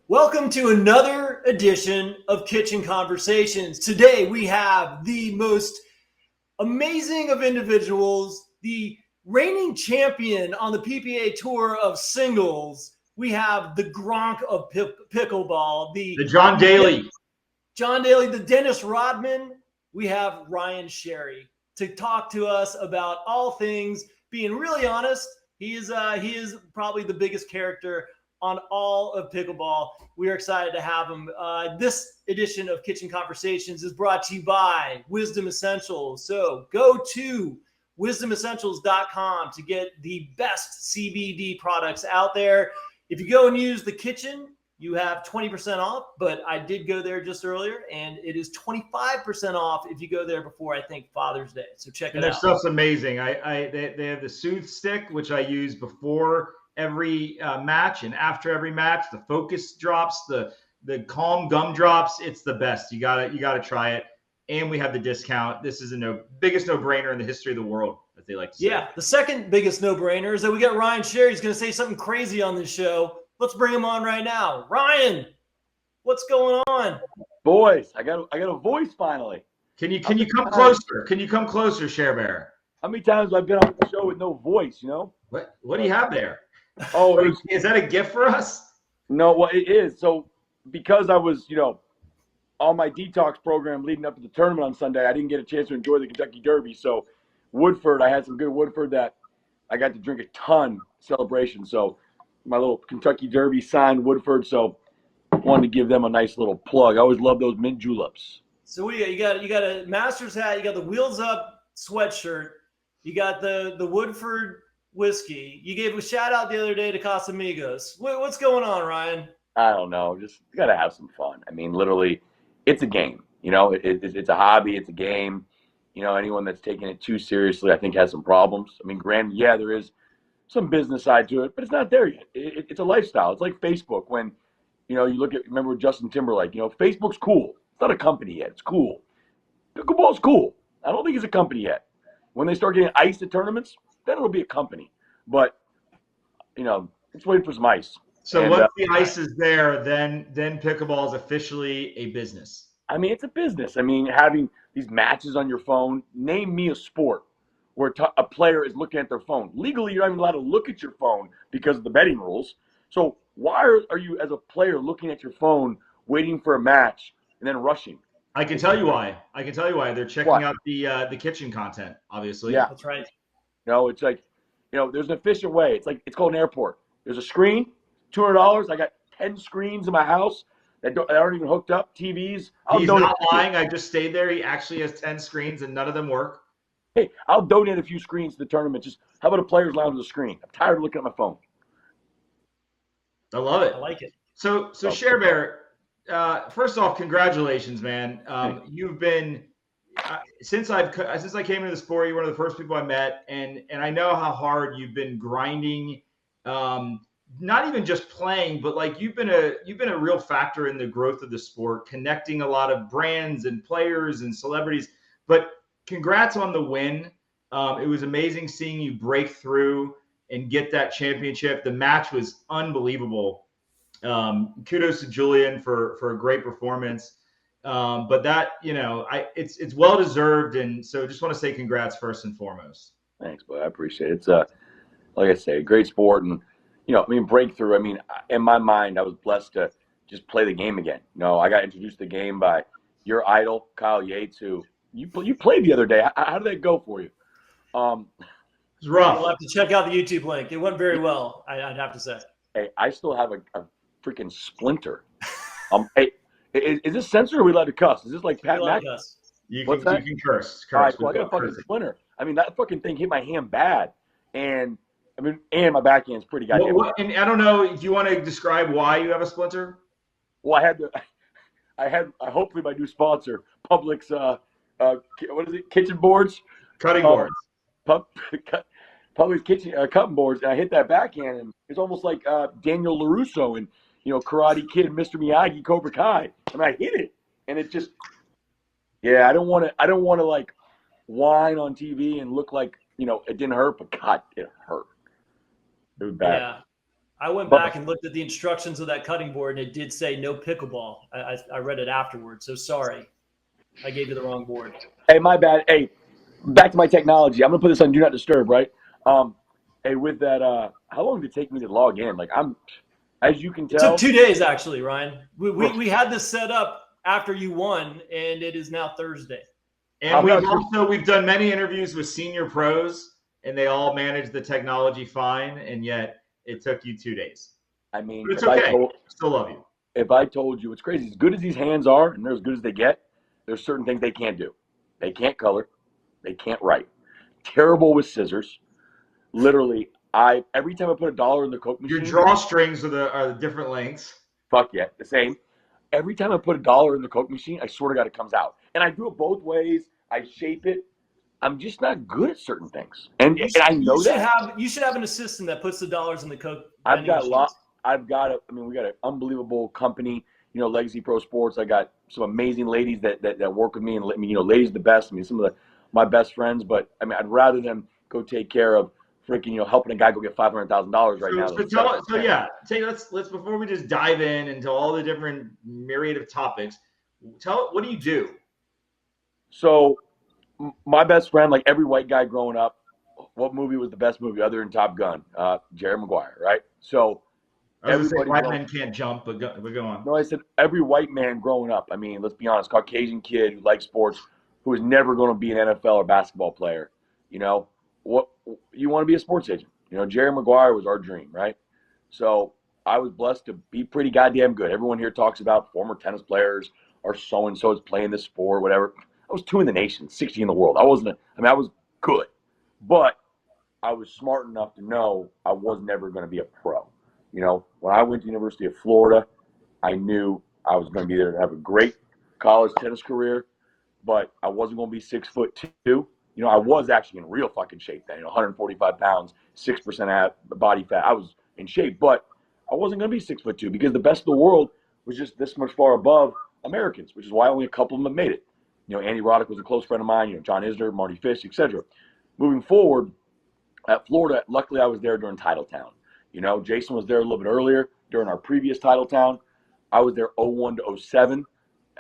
Welcome to another edition of Kitchen Conversations. Today we have the most amazing of individuals, the reigning champion on the PPA Tour of singles. We have the Gronk of pickleball, the John Daly. The Dennis Rodman. We have Ryan Sherry to talk to us about all things. Being really honest, he is probably the biggest character on all of pickleball. We are excited to have him. This edition of Kitchen Conversations is brought to you by Wisdom Essentials. So go to wisdomessentials.com to get the best CBD products out there. If you go and use the kitchen, you have 20% off, but I did go there just earlier, and it is 25% off if you go there before, I think, Father's Day. So check it out. Their stuff's amazing. They have the Soothe Stick, which I use before every match and after every match. The Focus Drops, the Calm Gum Drops. It's the best. You gotta try it. And we have the discount. This is the biggest no-brainer in the history of the world, as they like to say. Yeah, the second biggest no-brainer is that we got Ryan Sherry. He's going to say something crazy on this show. Let's bring him on right now. Ryan, what's going on? Boys, I got a voice finally. Can you come closer? Can you come closer, SherBear? How many times I've been on the show with no voice, you know? What do you have there? Oh, is that a gift for us? No, well, it is. So because I was, on my detox program leading up to the tournament on Sunday, I didn't get a chance to enjoy the Kentucky Derby. So Woodford, I had some good Woodford that I got to drink a ton celebration. So my little Kentucky Derby signed Woodford. So wanted to give them a nice little plug. I always love those mint juleps. So what do you got? You got a Masters hat. You got the Wheels Up sweatshirt. You got the Woodford whiskey. You gave a shout out the other day to Casamigos. What's going on, Ryan? I don't know. Just got to have some fun. I mean, literally, it's a game. It's a hobby. It's a game. Anyone that's taking it too seriously, I think, has some problems. I mean, granted, yeah, there is some business side to it, but it's not there yet. It's a lifestyle. It's like Facebook when, you look at, remember Justin Timberlake, Facebook's cool. It's not a company yet. It's cool. Pickleball's cool. I don't think it's a company yet. When they start getting ice at tournaments, then it'll be a company. But, let's wait for some ice. So once the ice is there, then pickleball is officially a business. I mean, it's a business. I mean, having these matches on your phone, name me a sport where a player is looking at their phone. Legally, you're not even allowed to look at your phone because of the betting rules. So why are you, as a player, looking at your phone, waiting for a match, and then rushing? I can tell you why. They're checking out the kitchen content, obviously. Yeah, that's right. It's like, there's an efficient way. It's called an airport. There's a screen, $200. I got 10 screens in my house that aren't even hooked up, TVs. He's not lying. I just stayed there. He actually has 10 screens, and none of them work. Hey, I'll donate a few screens to the tournament. Just how about a player's lounge with a screen? I'm tired of looking at my phone. I love it. I like it. So SherBear, first off, congratulations, man. You've been since I came into the sport, you're one of the first people I met, and I know how hard you've been grinding. Not even just playing, but like you've been a real factor in the growth of the sport, connecting a lot of brands and players and celebrities. But congrats on the win. It was amazing seeing you break through and get that championship. The match was unbelievable. Kudos to Julian for a great performance. But that, it's well deserved. And so just want to say congrats first and foremost. Thanks, boy. I appreciate it. It's like I say, a great sport. And, breakthrough. I mean, in my mind, I was blessed to just play the game again. I got introduced to the game by your idol, Kyle Yates, who you played the other day. How did that go for you? It's rough. You'll have to check out the YouTube link. It went very well, I'd have to say. Hey, I still have a freaking splinter. Hey, is this censored or are we allowed to cuss? Is this like Pat Mac? You can curse. All right, well, I got a fucking splinter. I mean, that fucking thing hit my hand bad. And my backhand's pretty goddamn. And I don't know if you want to describe why you have a splinter. Well, I had hopefully my new sponsor, Publix, what is it? Kitchen boards, cutting boards, Publix kitchen cutting boards. And I hit that backhand, and it's almost like Daniel LaRusso and Karate Kid, and Mr. Miyagi, Cobra Kai, and I hit it, and it just, yeah. I don't want to like whine on TV and look like it didn't hurt, but God, it hurt. It was bad. Yeah. I went back and looked at the instructions of that cutting board, and it did say no pickleball. I read it afterwards, so sorry. I gave you the wrong board. Hey, my bad. Hey, back to my technology. I'm going to put this on Do Not Disturb, right? Hey, with that, how long did it take me to log in? Like, as you can It tell. took 2 days, actually, Ryan. We had this set up after you won, and it is now Thursday. And we've done many interviews with senior pros, and they all managed the technology fine, and yet it took you 2 days. I mean, but it's okay. Still love you. If I told you, it's crazy. As good as these hands are, and they're as good as they get, there's certain things they can't do. They can't color. They can't write. Terrible with scissors. Literally, every time I put $1 in the Coke machine. Your drawstrings are the different lengths. Fuck yeah, the same. Every time I put $1 in the Coke machine, I swear to God, it comes out. And I do it both ways. I shape it. I'm just not good at certain things, and I know that. You should have an assistant that puts the dollars in the Coke. I've got a lot. I mean, we got an unbelievable company. You know, Legacy Pro Sports. I got some amazing ladies that work with me, and ladies are the best. I mean, some of my best friends. But I mean, I'd rather them go take care of freaking helping a guy go get $500,000 right now. Let's before we just dive into all the different myriad of topics. What do you do? So, my best friend, like every white guy growing up, what movie was the best movie other than Top Gun? Jerry Maguire, right? So, everybody white men can't jump, but go on. No, I said every white man growing up. I mean, let's be honest, Caucasian kid who likes sports, who is never going to be an NFL or basketball player. You know, what you want to be a sports agent. You know, Jerry Maguire was our dream, right? So I was blessed to be pretty goddamn good. Everyone here talks about former tennis players or so and so is playing this sport, whatever. I was 2 in the nation, 60 in the world. I was good, but I was smart enough to know I was never going to be a pro. You know, when I went to the University of Florida, I knew I was going to be there to have a great college tennis career, but I wasn't going to be 6'2". You know, I was actually in real fucking shape then. 145 pounds, 6% body fat. I was in shape, but I wasn't going to be 6'2" because the best of the world was just this much far above Americans, which is why only a couple of them have made it. You know, Andy Roddick was a close friend of mine. John Isner, Marty Fish, etc. Moving forward, at Florida, luckily I was there during Titletown. You know, Jason was there a little bit earlier during our previous Titletown. I was there 01 to 07.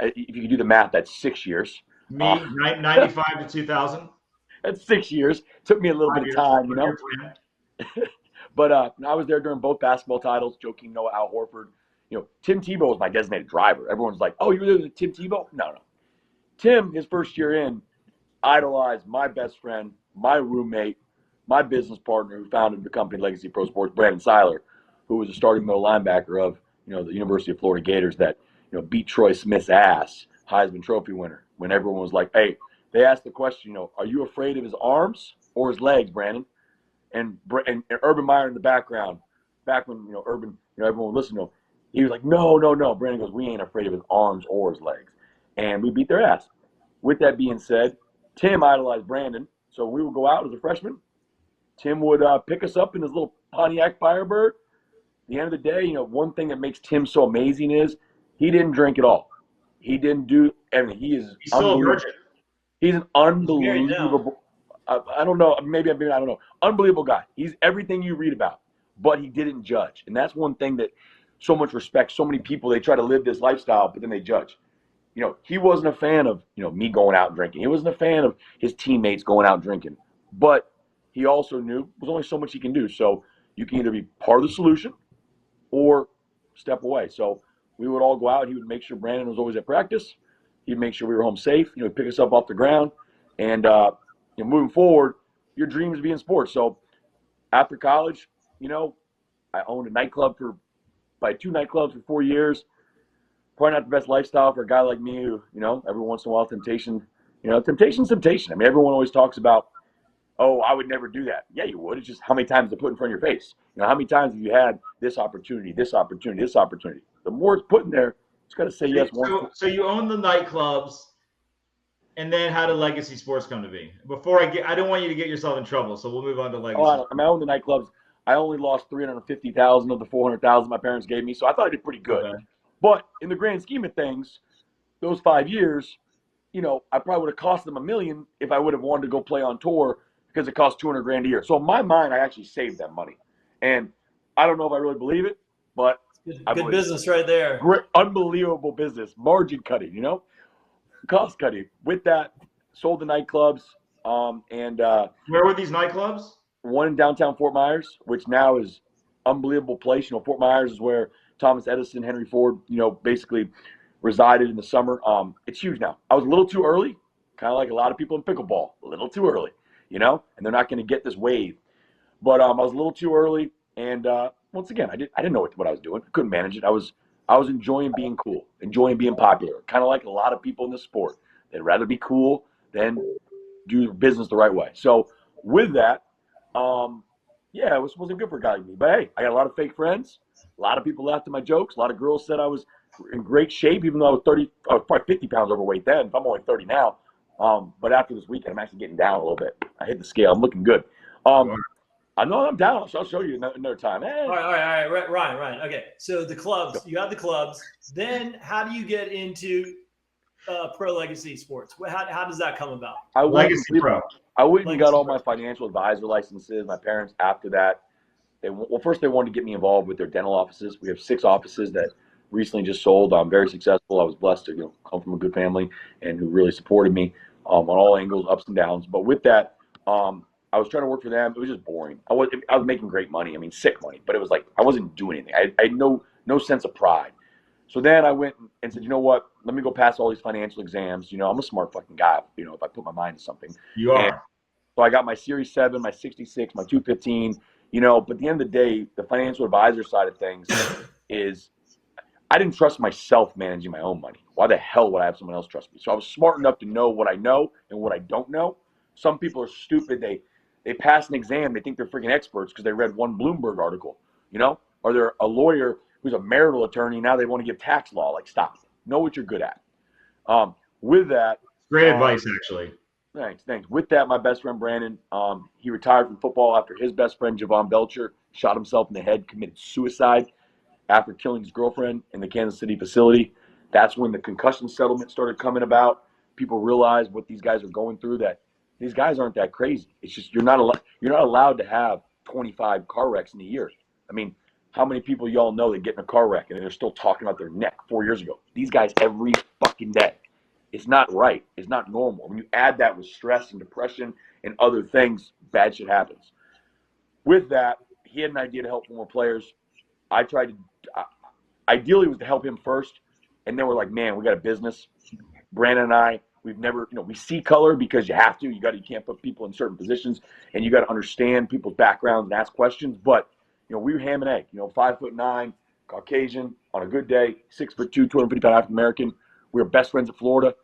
If you can do the math, that's 6 years. Me, 95 to 2000. That's 6 years. Took me a little bit of time, you know. But I was there during both basketball titles. Joakim Noah, Al Horford. You know, Tim Tebow was my designated driver. Everyone's like, "Oh, you were there with Tim Tebow?" No. Tim, his first year in, idolized my best friend, my roommate, my business partner who founded the company Legacy Pro Sports, Brandon Seiler, who was a starting middle linebacker of, the University of Florida Gators that, beat Troy Smith's ass, Heisman Trophy winner, when everyone was like, hey, they asked the question, are you afraid of his arms or his legs, Brandon? And Urban Meyer in the background, back when, Urban, everyone would listen to him, he was like, no. Brandon goes, we ain't afraid of his arms or his legs. And we beat their ass. With that being said, Tim idolized Brandon. So we would go out as a freshman. Tim would pick us up in his little Pontiac Firebird. At the end of the day, one thing that makes Tim so amazing is he didn't drink at all. He didn't do everything. He's still a virgin. He's an unbelievable. I don't know. Maybe I don't know. Unbelievable guy. He's everything you read about, but he didn't judge, and that's one thing that so much respect. So many people, they try to live this lifestyle, but then they judge. He wasn't a fan of me going out drinking. He wasn't a fan of his teammates going out drinking, but he also knew there's only so much he can do. So you can either be part of the solution or step away. So we would all go out. He would make sure Brandon was always at practice. He'd make sure we were home safe. He'd pick us up off the ground. And moving forward, your dream is to be in sports. So after college, I owned a nightclub by 2 nightclubs for 4 years. Probably not the best lifestyle for a guy like me who, every once in a while, temptation's temptation. I mean, everyone always talks about, oh, I would never do that. Yeah, you would. It's just how many times to put in front of your face. How many times have you had this opportunity, this opportunity, this opportunity? The more it's put in there, it's got to say yes. So you own the nightclubs, and then how did Legacy Sports come to be? I don't want you to get yourself in trouble, so we'll move on to Legacy. I own the nightclubs. I only lost $350,000 of the $400,000 my parents gave me, so I thought I did pretty good. Okay. But in the grand scheme of things, those 5 years, I probably would have cost them $1 million if I would have wanted to go play on tour because it cost $200,000 a year. So in my mind, I actually saved that money. And I don't know if I really believe it, but Good business right there. Great, unbelievable business, margin cutting, cost cutting. With that, sold the nightclubs, and where were these nightclubs? One in downtown Fort Myers, which now is unbelievable place. Fort Myers is where Thomas Edison, Henry Ford, basically resided in the summer. It's huge now. I was a little too early, kind of like a lot of people in pickleball, a little too early, and they're not going to get this wave. But I was a little too early, and once again, I didn't know what I was doing. I couldn't manage it. I was enjoying being cool, enjoying being popular, kind of like a lot of people in this sport. They'd rather be cool than do business the right way. So with that, yeah, it wasn't good for a guy like me. But hey, I got a lot of fake friends. A lot of people laughed at my jokes. A lot of girls said I was in great shape, even though I was probably 50 pounds overweight then. I'm only 30 now. But after this weekend, I'm actually getting down a little bit. I hit the scale. I'm looking good. I know I'm down, so I'll show you another time. Hey. All right. Ryan. Okay, so the clubs, you have the clubs. Then how do you get into pro legacy sports? How does that come about? Legacy Pro. I went and got all my financial advisor licenses. My parents, after that, first they wanted to get me involved with their dental offices. We have 6 offices that recently just sold. I'm very successful. I was blessed to come from a good family and who really supported me on all angles, ups and downs. But with that, I was trying to work for them. It was just boring. I was making great money. I mean, sick money, but it was like I wasn't doing anything. I had no sense of pride. So then I went and said, you know what? Let me go pass all these financial exams. I'm a smart fucking guy. If I put my mind to something. You are. And so I got my Series 7, my 66, my 215. But at the end of the day, the financial advisor side of things is I didn't trust myself managing my own money. Why the hell would I have someone else trust me? So I was smart enough to know what I know and what I don't know. Some people are stupid. They pass an exam. They think they're freaking experts because they read one Bloomberg article, or they're a lawyer who's a marital attorney. Now they want to give tax law. Like, stop. Know what you're good at. With that. Great advice, actually. Thanks. With that, my best friend, Brandon, he retired from football after his best friend, Javon Belcher, shot himself in the head, committed suicide after killing his girlfriend in the Kansas City facility. That's when the concussion settlement started coming about. People realized what these guys are going through, that these guys aren't that crazy. It's just you're not allowed to have 25 car wrecks in a year. I mean, how many people y'all know that get in a car wreck and they're still talking about their neck 4 years ago? These guys every fucking day. It's not right. It's not normal. When you add that with stress and depression and other things, bad shit happens. With that, he had an idea to help former players. I tried to, ideally it was to help him first. And then we're like, man, we got a business. Brandon and I, we've never, we see color because you have to. You can't put people in certain positions, and you got to understand people's backgrounds and ask questions. But we were ham and egg. 5'9", Caucasian on a good day, 6'2", 250-pound African American. We were best friends at Florida,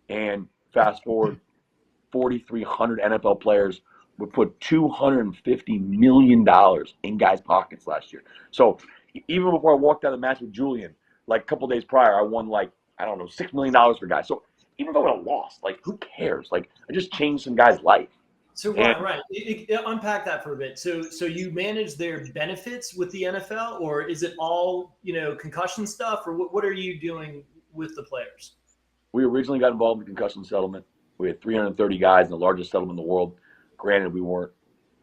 and fast forward, 4,300 NFL players would put $250 million in guys' pockets last year. So even before I walked out of the match with Julian, like a couple days prior, I won $6 million for guys. So even though I lost, who cares? I just changed some guy's life. So right. Unpack that for a bit. So you manage their benefits with the NFL, or is it all concussion stuff, or what are you doing with the players? We originally got involved in the concussion settlement. We had 330 guys in the largest settlement in the world. Granted, we weren't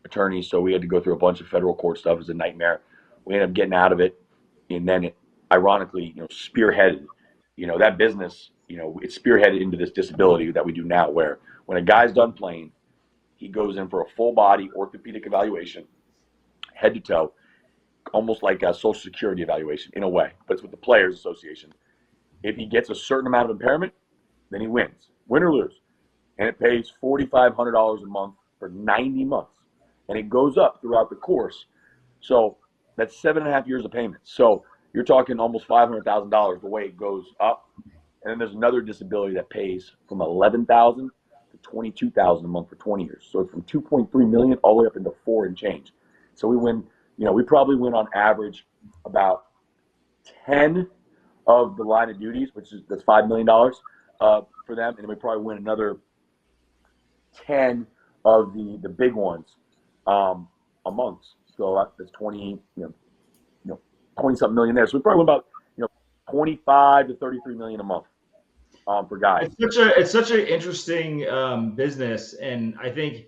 attorneys, so we had to go through a bunch of federal court stuff. It was a nightmare. We ended up getting out of it, and then it ironically, spearheaded, that business, it spearheaded into this disability that we do now, where when a guy's done playing, he goes in for a full body orthopedic evaluation, head to toe, almost like a Social Security evaluation in a way, but it's with the Players Association. If he gets a certain amount of impairment, then he wins, win or lose. And it pays $4,500 a month for 90 months. And it goes up throughout the course. So that's 7.5 years of payments. So you're talking almost $500,000 the way it goes up. And then there's another disability that pays from $11,000 to $22,000 a month for 20 years. So it's from $2.3 million all the way up into $4 and change. So we win, we probably win on average about 10 of the line of duties, that's $5 million for them, and then we probably win another 10 of the big ones a month. So that's 20, 20-something million there. So we probably win about 25 to 33 million a month for guys. It's such an interesting business, and I think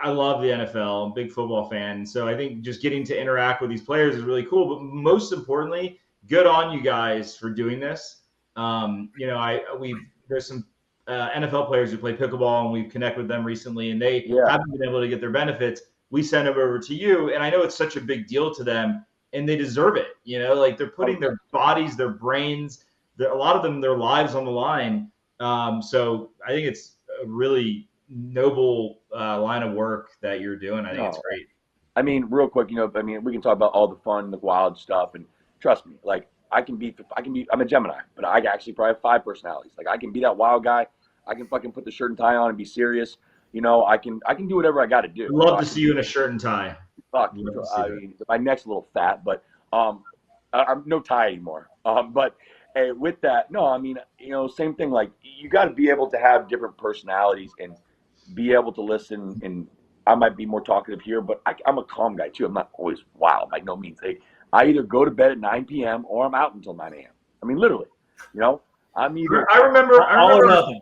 I love the NFL. I'm a big football fan. So I think just getting to interact with these players is really cool. But most importantly, good on you guys for doing this. There's some NFL players who play pickleball, and we've connected with them recently, and they haven't been able to get their benefits. We send them over to you, and I know it's such a big deal to them, and they deserve it. Like they're putting their bodies, their brains, a lot of them, their lives on the line. So I think it's a really noble line of work that you're doing. I think it's great. I mean, real quick, we can talk about all the fun, the wild stuff, and trust me, like I'm a Gemini, but I actually probably have 5 personalities. Like I can be that wild guy. I can fucking put the shirt and tie on and be serious. I can do whatever I got to do. I'd love to see you in a shirt and tie. Fuck, my neck's a little fat, but I'm no tie anymore. But hey, with that, no, I mean, same thing. Like you got to be able to have different personalities and be able to listen. And I might be more talkative here, but I'm a calm guy too. I'm not always wild by no means. I either go to bed at 9 p.m. or I'm out until 9 a.m. I mean, literally, I'm either. I remember all or nothing.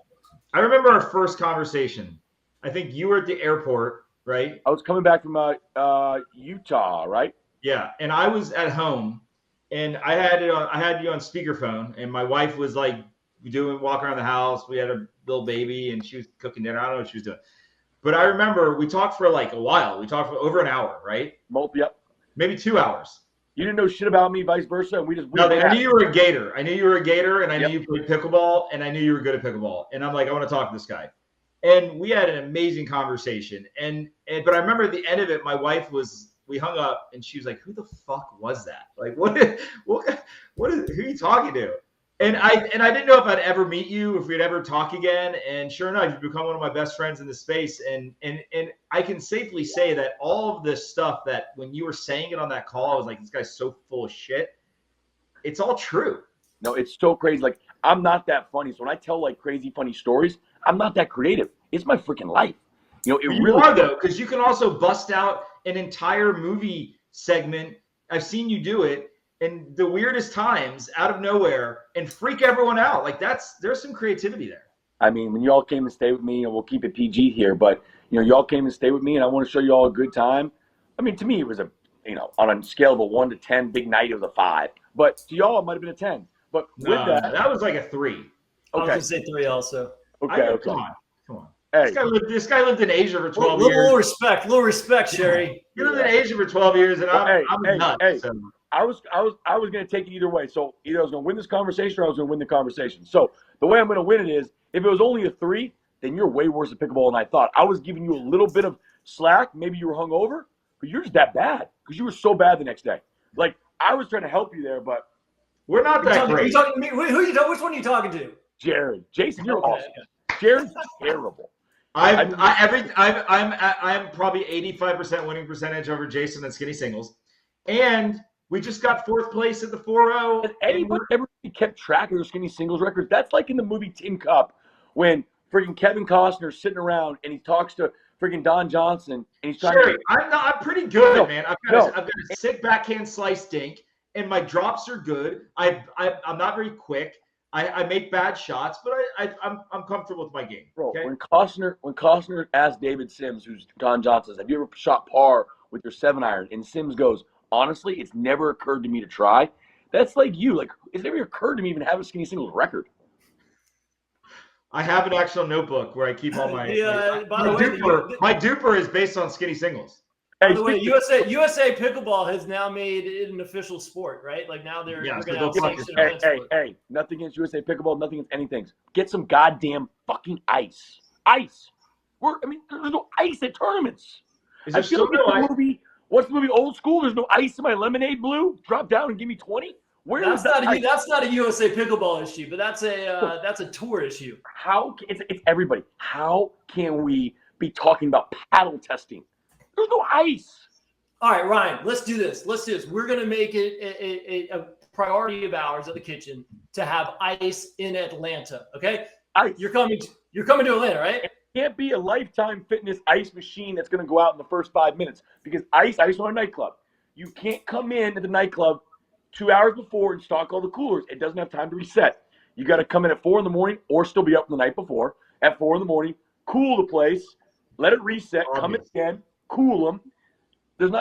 I remember our first conversation. I think you were at the airport, right? I was coming back from Utah, right? Yeah, and I was at home, and I had you on speakerphone, and my wife was like walking around the house. We had a little baby, and she was cooking dinner. I don't know what she was doing, but I remember we talked for like a while. We talked for over an hour, right? Yep. Maybe 2 hours. You didn't know shit about me, vice versa, and I knew you were a Gator. I knew you were a Gator, and I knew you played pickleball, and I knew you were good at pickleball. And I'm like, I want to talk to this guy. And we had an amazing conversation. But I remember at the end of it, my wife we hung up, and she was like, "Who the fuck was that? Like, who are you talking to?" And I didn't know if I'd ever meet you, if we'd ever talk again. And sure enough, you've become one of my best friends in this space. And I can safely say that all of this stuff that when you were saying it on that call, I was like, this guy's so full of shit. It's all true. No, it's so crazy. Like, I'm not that funny. So when I tell like crazy funny stories, I'm not that creative. It's my freaking life. You are though, because you can also bust out an entire movie segment. I've seen you do it. In the weirdest times, out of nowhere, and freak everyone out. Like there's some creativity there. I mean, when y'all came and stayed with me, and we'll keep it PG here, but y'all came and stayed with me, and I want to show you all a good time. I mean, to me, it was on a scale of a 1 to 10, big night, it was a 5. But to y'all, it might have been a 10. But with that was like a 3. Okay. I was gonna say 3 also. Okay. Come on. Hey. This guy lived in Asia for 12 years. Little respect, Sherry. You lived in Asia for 12 years, and I'm nuts. Hey. So. I was going to take it either way. So either I was going to win this conversation or I was going to win the conversation. So the way I'm going to win it is, if it was only a 3, then you're way worse at pickleball than I thought. I was giving you a little bit of slack. Maybe you were hungover, but you're just that bad because you were so bad the next day. Like, I was trying to help you there, but we're not that great. Are you talking to me? Which one are you talking to? Jared. Jason, you're awesome. Jared's terrible. I'm probably 85% winning percentage over Jason at skinny singles, and we just got 4th place at the 4-0. Has anyone ever kept track of their skinny singles records? That's like in the movie Tin Cup when freaking Kevin Costner's sitting around and he talks to freaking Don Johnson and he's trying to. I'm pretty good, man. I've got a sick backhand slice dink, and my drops are good. I'm not very quick. I make bad shots, but I'm comfortable with my game. Bro, okay? when Costner asked David Sims, who's Don Johnson, have you ever shot par with your 7-iron? And Sims goes, honestly, it's never occurred to me to try. That's like you. Like, it's never occurred to me even have a skinny singles record. I have an actual notebook where I keep all my. My duper is based on skinny singles. By the way, USA Pickleball has now made it an official sport, right? Like now they're going to have sanctioned events. Hey, nothing against USA Pickleball, nothing against anything. Get some goddamn fucking ice. Ice. There's no ice at tournaments. I feel like it's the movie. What's the movie Old School? There's no ice in my lemonade blue. Drop down and give me 20. That's not a USA Pickleball issue, but that's a tour issue. It's everybody. How can we be talking about paddle testing? There's no ice. All right, Ryan, let's do this. We're going to make it a priority of ours at the kitchen to have ice in Atlanta. Okay, ice. You're coming to Atlanta, right? It can't be a Lifetime Fitness ice machine that's going to go out in the first 5 minutes because ice on a nightclub. You can't come in at the nightclub 2 hours before and stock all the coolers. It doesn't have time to reset. You got to come in at 4 in the morning or still be up the night before at 4 in the morning, cool the place, let it reset, come in again, cool them.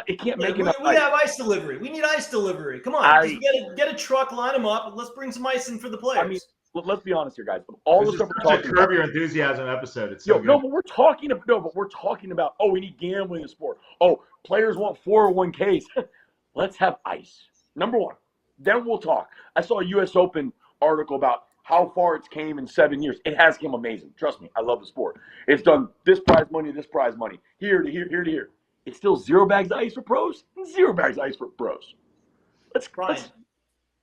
It can't make enough we have ice delivery. We need ice delivery. Come on, just get a truck, line them up, and let's bring some ice in for the players. I mean, let's be honest here, guys. All this the is stuff we're such talking a curb about, your enthusiasm episode. It's so good. No, but we're talking about. Oh, we need gambling in the sport. Oh, players want 401ks. Let's have ice. Number one. Then we'll talk. I saw a U.S. Open article about how far it's came in 7 years. It has come amazing. Trust me, I love the sport. It's done this prize money, here to here, here to here. It's still 0 bags of ice for pros, 0 bags of ice for pros.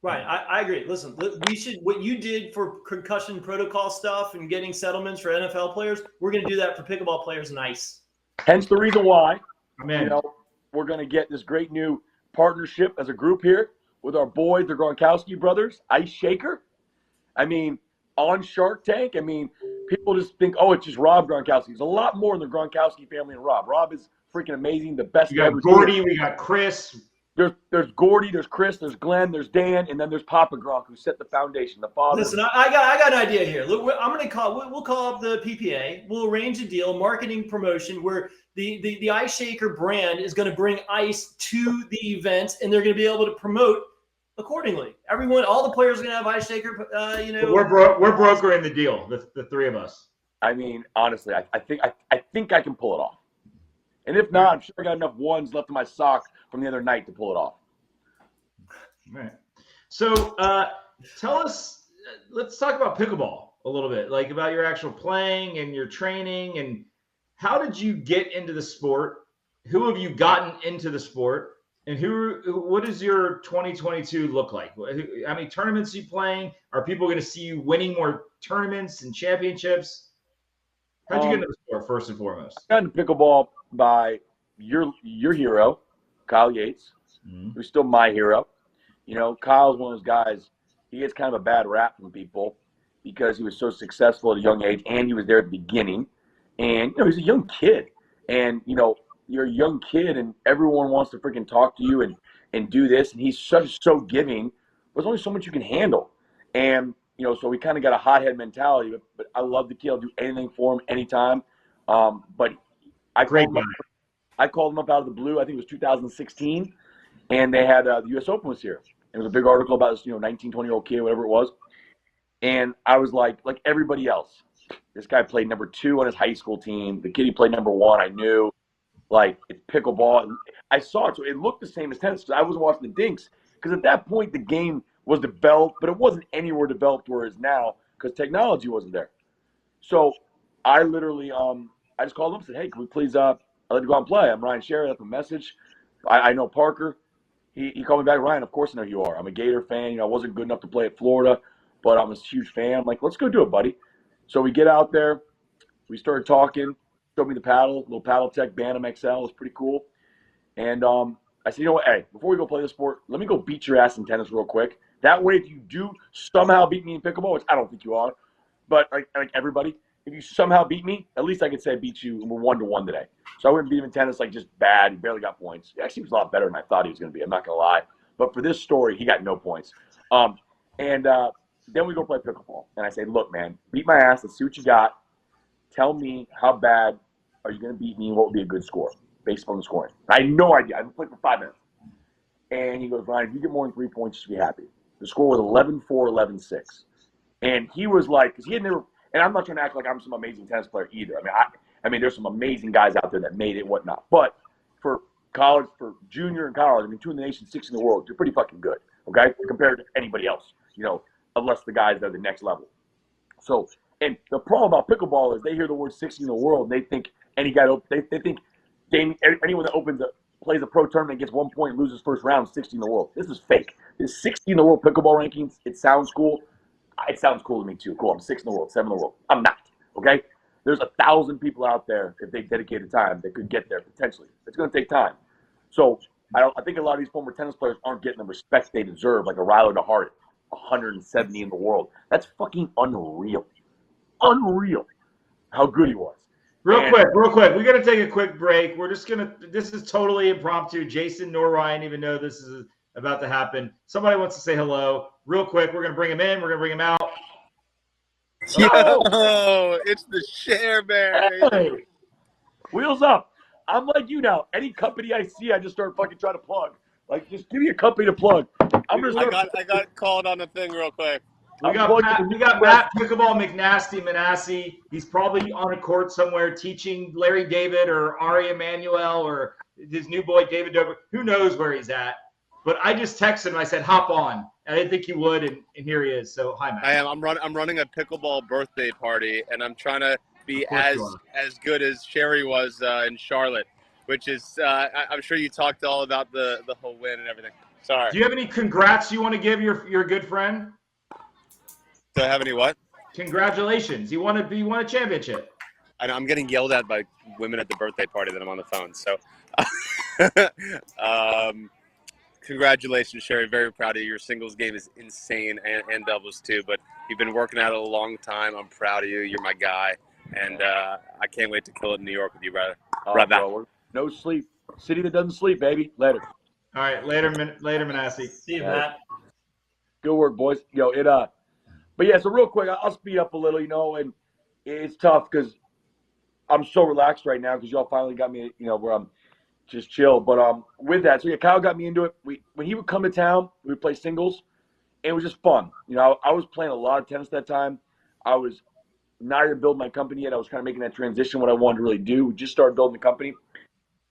Ryan, I agree. Listen, what you did for concussion protocol stuff and getting settlements for NFL players, we're going to do that for pickleball players and ice. Hence the reason why, we're going to get this great new partnership as a group here with our boys, the Gronkowski brothers, Ice Shaker. I mean, on Shark Tank, I mean, people just think, oh, it's just Rob Gronkowski. There's a lot more in the Gronkowski family and Rob. Rob is freaking amazing, the best. We got Gordy, we got Chris. There's Gordy, there's Chris, there's Glenn, there's Dan, and then there's Papa Gronk, who set the foundation, the father. Listen, I got an idea here. Look, we'll call up the PPA. We'll arrange a deal, marketing promotion, where the Ice Shaker brand is going to bring ice to the event, and they're going to be able to promote accordingly. All the players are going to have Ice Shaker. We're brokering the deal, the three of us. I mean, honestly, I think I can pull it off. And if not, I'm sure I got enough ones left in my sock from the other night to pull it off. Right. So tell us, let's talk about pickleball a little bit, like about your actual playing and your training, and how did you get into the sport? Who have you gotten into the sport? And what does your 2022 look like? How many tournaments are you playing? Are people going to see you winning more tournaments and championships? How'd you get into the sport, first and foremost? I got into pickleball by your hero, Kyle Yates, who's still my hero. Kyle's one of those guys, he gets kind of a bad rap from people because he was so successful at a young age, and he was there at the beginning. And, he's a young kid. And, you're a young kid, and everyone wants to freaking talk to you and do this. And he's so giving. There's only so much you can handle. And, so we kind of got a hothead mentality. But I love the kid. I'll do anything for him anytime. But I called him up out of the blue. I think it was 2016. And they had the U.S. Open was here. It was a big article about this, 19, 20-year-old kid, whatever it was. And I was like everybody else, this guy played number 2 on his high school team. The kid he played number 1, I knew. It's pickleball. And I saw it, so it looked the same as tennis. I wasn't watching the dinks. Because at that point, the game was developed, but it wasn't anywhere developed where it is now because technology wasn't there. So I literally, I just called him and said, hey, can we please, I'd like to go out and play. I'm Ryan Sherry. I left a message. I know Parker. He called me back, Ryan, of course I know who you are. I'm a Gator fan. I wasn't good enough to play at Florida, but I'm a huge fan. I'm like, let's go do it, buddy. So we get out there. We started talking. Showed me the paddle, little paddle tech, Bantam XL. It was pretty cool. And I said, what, hey, before we go play the sport, let me go beat your ass in tennis real quick. That way, if you do somehow beat me in pickleball, which I don't think you are, but like everybody, if you somehow beat me, at least I could say I beat you and we're 1-1 today. So I wouldn't beat him in tennis just bad. He barely got points. He actually was a lot better than I thought he was going to be. I'm not going to lie. But for this story, he got no points. And then we go play pickleball. And I say, look, man, beat my ass. Let's see what you got. Tell me how bad are you going to beat me and what would be a good score based on the scoring. I had no idea. I've been playing for 5 minutes. And he goes, Ryan, if you get more than 3 points, you should be happy. The score was 11-4, 11-6. And he was like, because he had never, and I'm not trying to act like I'm some amazing tennis player either. I mean, there's some amazing guys out there that made it, whatnot. But for college, for junior and college, 2 in the nation, 6 in the world, you're pretty fucking good, okay, compared to anybody else, unless the guys that are the next level. So, and the problem about pickleball is they hear the word 60 in the world, and they think any guy, they think anyone that plays a pro tournament gets 1 point, loses first round, 60 in the world. This is fake. There's 60 in the world pickleball rankings. It sounds cool. It sounds cool to me too. Cool. I'm 6 in the world, 7 in the world. I'm not. Okay. There's 1,000 people out there, if they dedicated time, that could get there potentially. It's going to take time. So I think a lot of these former tennis players aren't getting the respect they deserve, like a Ryler DeHart, 170 in the world. That's fucking unreal. Unreal how good he was. Real quick. We got to take a quick break. We're just going to, this is totally impromptu. Jason nor Ryan even know this is about to happen. Somebody wants to say hello. Real quick, we're going to bring him in. We're going to bring him out. Yo, it's the SherBear. Hey. Wheels up. I'm like you now. Any company I see, I just start fucking trying to plug. Like, just give me a company to plug. I'm gonna start. I got called on the thing real quick. We got Matt Pickleball McNasty Manasse. He's probably on a court somewhere teaching Larry David or Ari Emanuel or his new boy David Dobrik. Who knows where he's at? But I just texted him. I said, "Hop on." I didn't think he would, and here he is. So hi, Matt. I am. I'm running a pickleball birthday party, and I'm trying to be as good as Sherry was in Charlotte, which is I'm sure you talked all about the whole win and everything. Sorry. Do you have any congrats you want to give your good friend? Do I have any what? Congratulations! You won a championship. I know I'm getting yelled at by women at the birthday party that I'm on the phone. So, congratulations, Sherry. Very proud of you. Your singles game is insane, and doubles too. But you've been working at it a long time. I'm proud of you. You're my guy, and I can't wait to kill it in New York with you, brother. Right back. No sleep. City that doesn't sleep, baby. Later. All right, later, Manasse. See you, Matt. Good work, boys. But yeah, so real quick, I'll speed up a little, and it's tough because I'm so relaxed right now because y'all finally got me, where I'm just chill. But with that, so yeah, Kyle got me into it. When he would come to town, we would play singles. And it was just fun. I was playing a lot of tennis that time. I was not even building my company yet. I was kind of making that transition, what I wanted to really do. We just started building the company.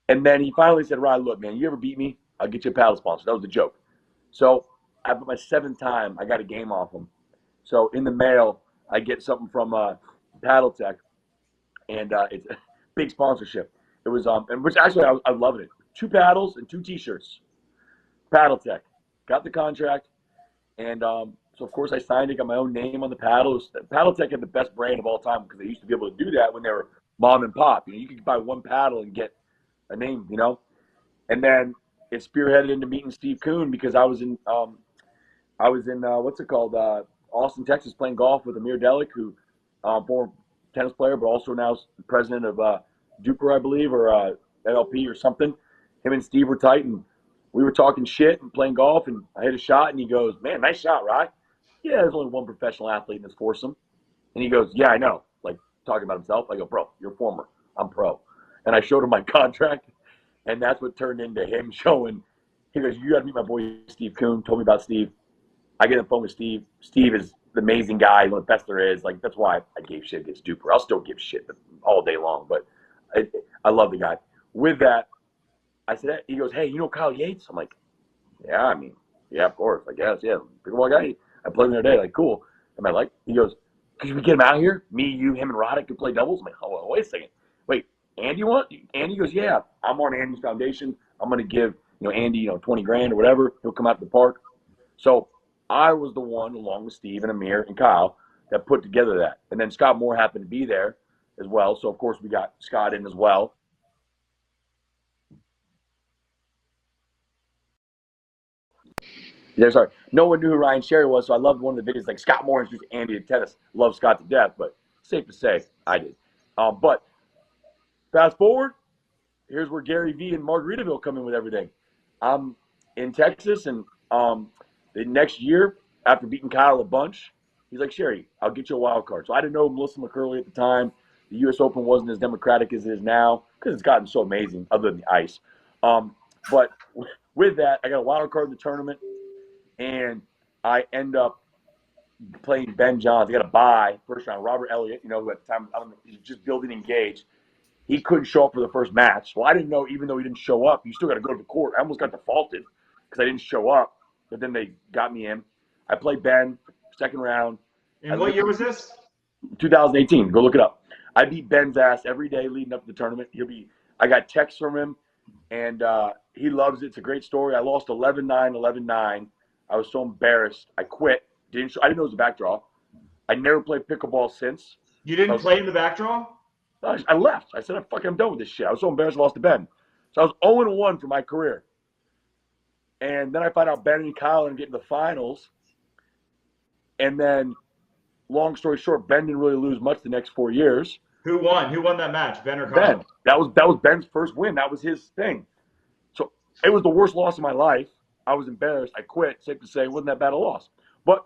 And then he finally said, Ryan, look, man, you ever beat me? I'll get you a paddle sponsor. That was the joke. So after my 7th time, I got a game off him. So in the mail, I get something from Paddle Tech, and it's a big sponsorship. It was and which actually I loved it. 2 paddles and 2 T-shirts. Paddle Tech, got the contract, and so of course I signed it. Got my own name on the paddles. Paddle Tech had the best brand of all time because they used to be able to do that when they were mom and pop. You could buy 1 paddle and get a name. And then it spearheaded into meeting Steve Kuhn because I was in what's it called? Austin, Texas, playing golf with Amir Delic, who former tennis player, but also now president of Duper, I believe, or NLP or something. Him and Steve were tight, and we were talking shit and playing golf, and I hit a shot, and he goes, man, nice shot, right? Yeah, there's only 1 professional athlete in this foursome. And he goes, yeah, I know. Like, talking about himself. I go, bro, you're former. I'm pro. And I showed him my contract, and that's what turned into him showing. He goes, you got to meet my boy Steve Kuhn. Told me about Steve. I get on the phone with Steve. Steve is the amazing guy, one of the best there is. Like, that's why I gave shit against Duper. I'll still give shit all day long, but I love the guy. With that, I said, he goes, hey, you know Kyle Yates? I'm like, yeah, of course. I guess, yeah. Pickleball guy. I played him the other day. Like, cool. Am I like, he goes, could we get him out here? Me, you, him, and Roddick could play doubles? I'm like, oh, well, wait a second. Wait, Andy Andy goes, yeah, I'm on Andy's foundation. I'm going to give, Andy, $20,000 or whatever. He'll come out to the park. So I was the one, along with Steve and Amir and Kyle, that put together that. And then Scott Moore happened to be there as well. So, of course, we got Scott in as well. Yeah, sorry. No one knew who Ryan Sherry was, so I loved one of the videos. Like, Scott Moore introduced Andy to tennis. Love Scott to death, but safe to say, I did. But fast forward, here's where Gary V and Margaritaville come in with everything. I'm in Texas, and the next year, after beating Kyle a bunch, he's like, Sherry, I'll get you a wild card. So I didn't know Melissa McCurley at the time. The U.S. Open wasn't as democratic as it is now because it's gotten so amazing other than the ice. But with that, I got a wild card in the tournament, and I end up playing Ben Johns. I got a bye first round. Robert Elliott, at the time, he's just building engaged. He couldn't show up for the first match. Well, I didn't know, even though he didn't show up, you still got to go to the court. I almost got defaulted because I didn't show up. But then they got me in. I played Ben, second round. And what year was this? 2018. Go look it up. I beat Ben's ass every day leading up to the tournament. I got texts from him, and he loves it. It's a great story. I lost 11-9, 11-9. I was so embarrassed. I quit. I didn't know it was a backdraw. I never played pickleball since. You didn't play in the backdraw? I left. I said, I'm done with this shit. I was so embarrassed I lost to Ben. So I was 0-1 for my career. And then I find out Ben and Kyle are getting the finals. And then, long story short, Ben didn't really lose much the next 4 years. Who won? Who won that match, Ben or Kyle? Ben. That was Ben's first win. That was his thing. So it was the worst loss of my life. I was embarrassed. I quit. Safe to say, it wasn't that bad a loss. But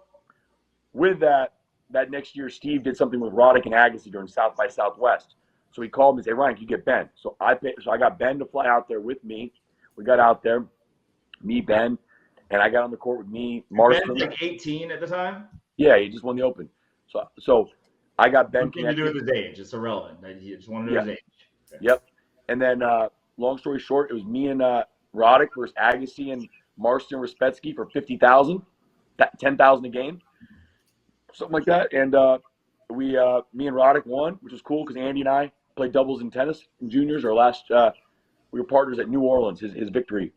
with that next year, Steve did something with Roddick and Agassi during South by Southwest. So he called me and said, Ryan, can you get Ben? So I got Ben to fly out there with me. We got out there, me, Ben, and I got on the court with me, Marston. Ben's like 18 at the time? Yeah, he just won the Open. So I got Ben Nothing to do with his age. It's irrelevant. He just wanted to know his age. Okay. Yep. And then, long story short, it was me and Roddick versus Agassi and Marston Respetsky for $50,000, $10,000 a game, something like that. And me and Roddick won, which was cool because Andy and I played doubles in tennis in juniors. Our last, we were partners at New Orleans. His victory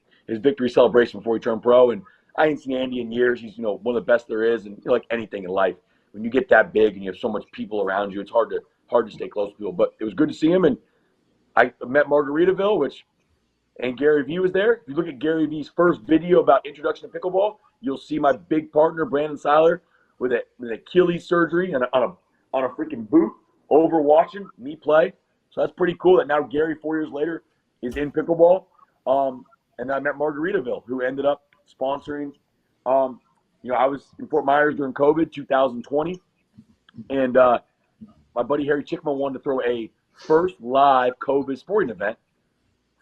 celebration before he turned pro. And I ain't seen Andy in years. He's one of the best there is, and like anything in life, when you get that big and you have so much people around you, it's hard to stay close to people. But it was good to see him, and I met Margaritaville, and Gary Vee was there. If you look at Gary Vee's first video about introduction to pickleball, you'll see my big partner Brandon Seiler with an Achilles surgery and on a freaking boot over watching me play. So that's pretty cool that now Gary 4 years later is in pickleball. And I met Margaritaville, who ended up sponsoring. I was in Fort Myers during COVID 2020, and my buddy Harry Chickman wanted to throw a first live COVID sporting event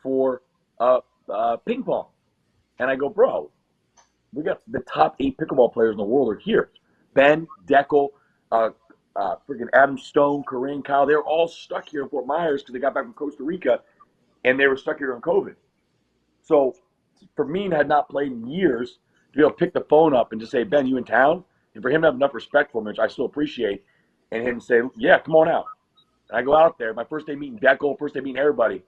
for ping pong. And I go, bro, we got the top 8 pickleball players in the world are here. Ben, Dekel, freaking Adam Stone, Corinne, Kyle, they were all stuck here in Fort Myers because they got back from Costa Rica, and they were stuck here during COVID. So for me, and had not played in years, to be able to pick the phone up and just say, Ben, you in town? And for him to have enough respect for me, which I still appreciate, and him say, yeah, come on out. And I go out there, my first day meeting Dekel, first day meeting everybody,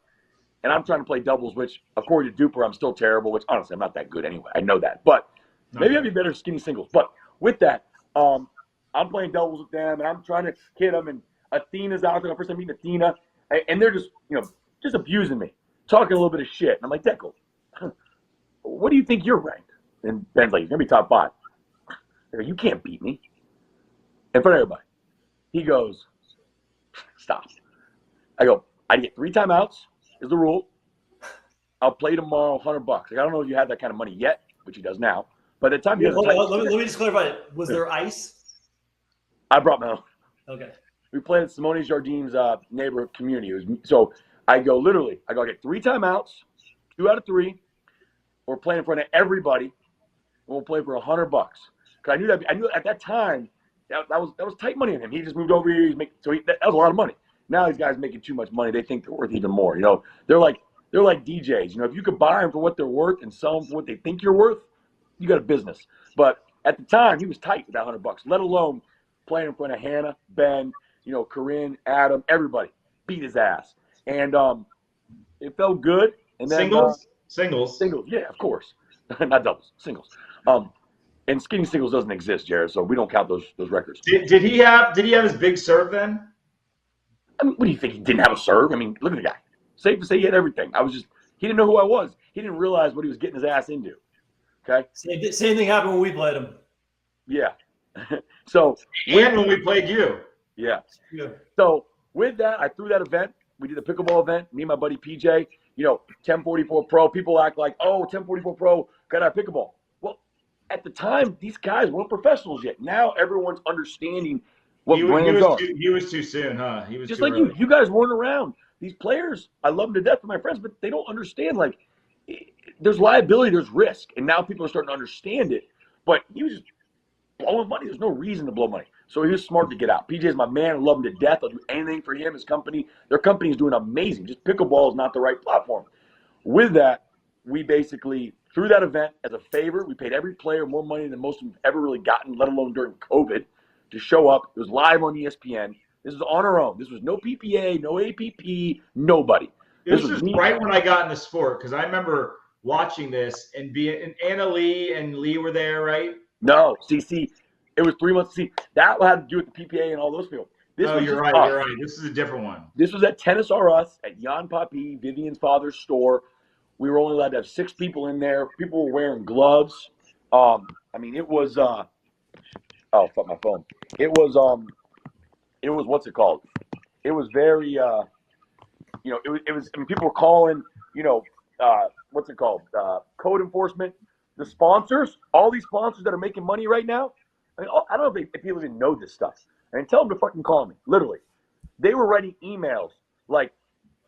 and I'm trying to play doubles, which according to Duper, I'm still terrible, which honestly, I'm not that good anyway. I know that. But maybe I'd be better skinny singles. But with that, I'm playing doubles with them, and I'm trying to hit them, and Athena's out there. My first time meeting Athena, and they're just abusing me, talking a little bit of shit. And I'm like, Dekel, what do you think you're ranked? And Ben's like, he's going to be top 5. I go, you can't beat me. In front of everybody. He goes, stop. I go, I get 3 timeouts is the rule. I'll play tomorrow $100. Like, I don't know if you had that kind of money yet, which he does now. But at the time, let me just clarify. Was there ice? I brought my own. Okay. We played at Simone Jardines neighborhood community. So I get 3 timeouts, 2 out of 3. We're playing in front of everybody, and we'll play for $100. Because I knew at that time that was tight money on him. He just moved over here. That was a lot of money. Now these guys making too much money. They think they're worth even more. They're like DJs. If you could buy them for what they're worth and sell them for what they think you're worth, you got a business. But at the time, he was tight with that $100. Let alone playing in front of Hannah, Ben, Corinne, Adam, everybody. Beat his ass, and it felt good. And then singles, yeah, of course, not doubles, singles. And skinny singles doesn't exist, Jared, so we don't count those records. Did he have his big serve then? I mean, what do you think? He didn't have a serve? I mean, look at the guy. Safe to say he had everything. He didn't know who I was. He didn't realize what he was getting his ass into. Okay. Same thing happened when we played him. Yeah. So when we played you. Yeah. So with that, I threw that event. We did a pickleball event. Me and my buddy PJ. 1044 Pro. People act like, oh, 1044 Pro got our pickleball. Well, at the time, these guys weren't professionals yet. Now everyone's understanding what brands are. He was too soon, huh? He was just too like early. You guys weren't around. These players, I love them to death for my friends, but they don't understand. Like, there's liability, there's risk, and now people are starting to understand it. But he was just blowing money. There's no reason to blow money. So he was smart to get out. PJ's my man. I love him to death. I'll do anything for him, his company. Their company is doing amazing. Just pickleball is not the right platform. With that, we basically, through that event, as a favor, we paid every player more money than most of them have ever really gotten, let alone during COVID, to show up. It was live on ESPN. This was on our own. This was no PPA, no APP, nobody. This was right when I got in the sport, because I remember watching this and Anna Lee and Lee were there, right? No, see, it was 3 months. See, that had to do with the PPA and all those people. You're right. This is a different one. This was at Tennis R Us at Jan Papi, Vivian's father's store. We were only allowed to have 6 people in there. People were wearing gloves. It was fuck my phone. It was what's it called? It was very it was people were calling, what's it called? Code enforcement. The sponsors, all these sponsors that are making money right now. I don't know if people even know this stuff. And tell them to fucking call me. Literally. They were writing emails like,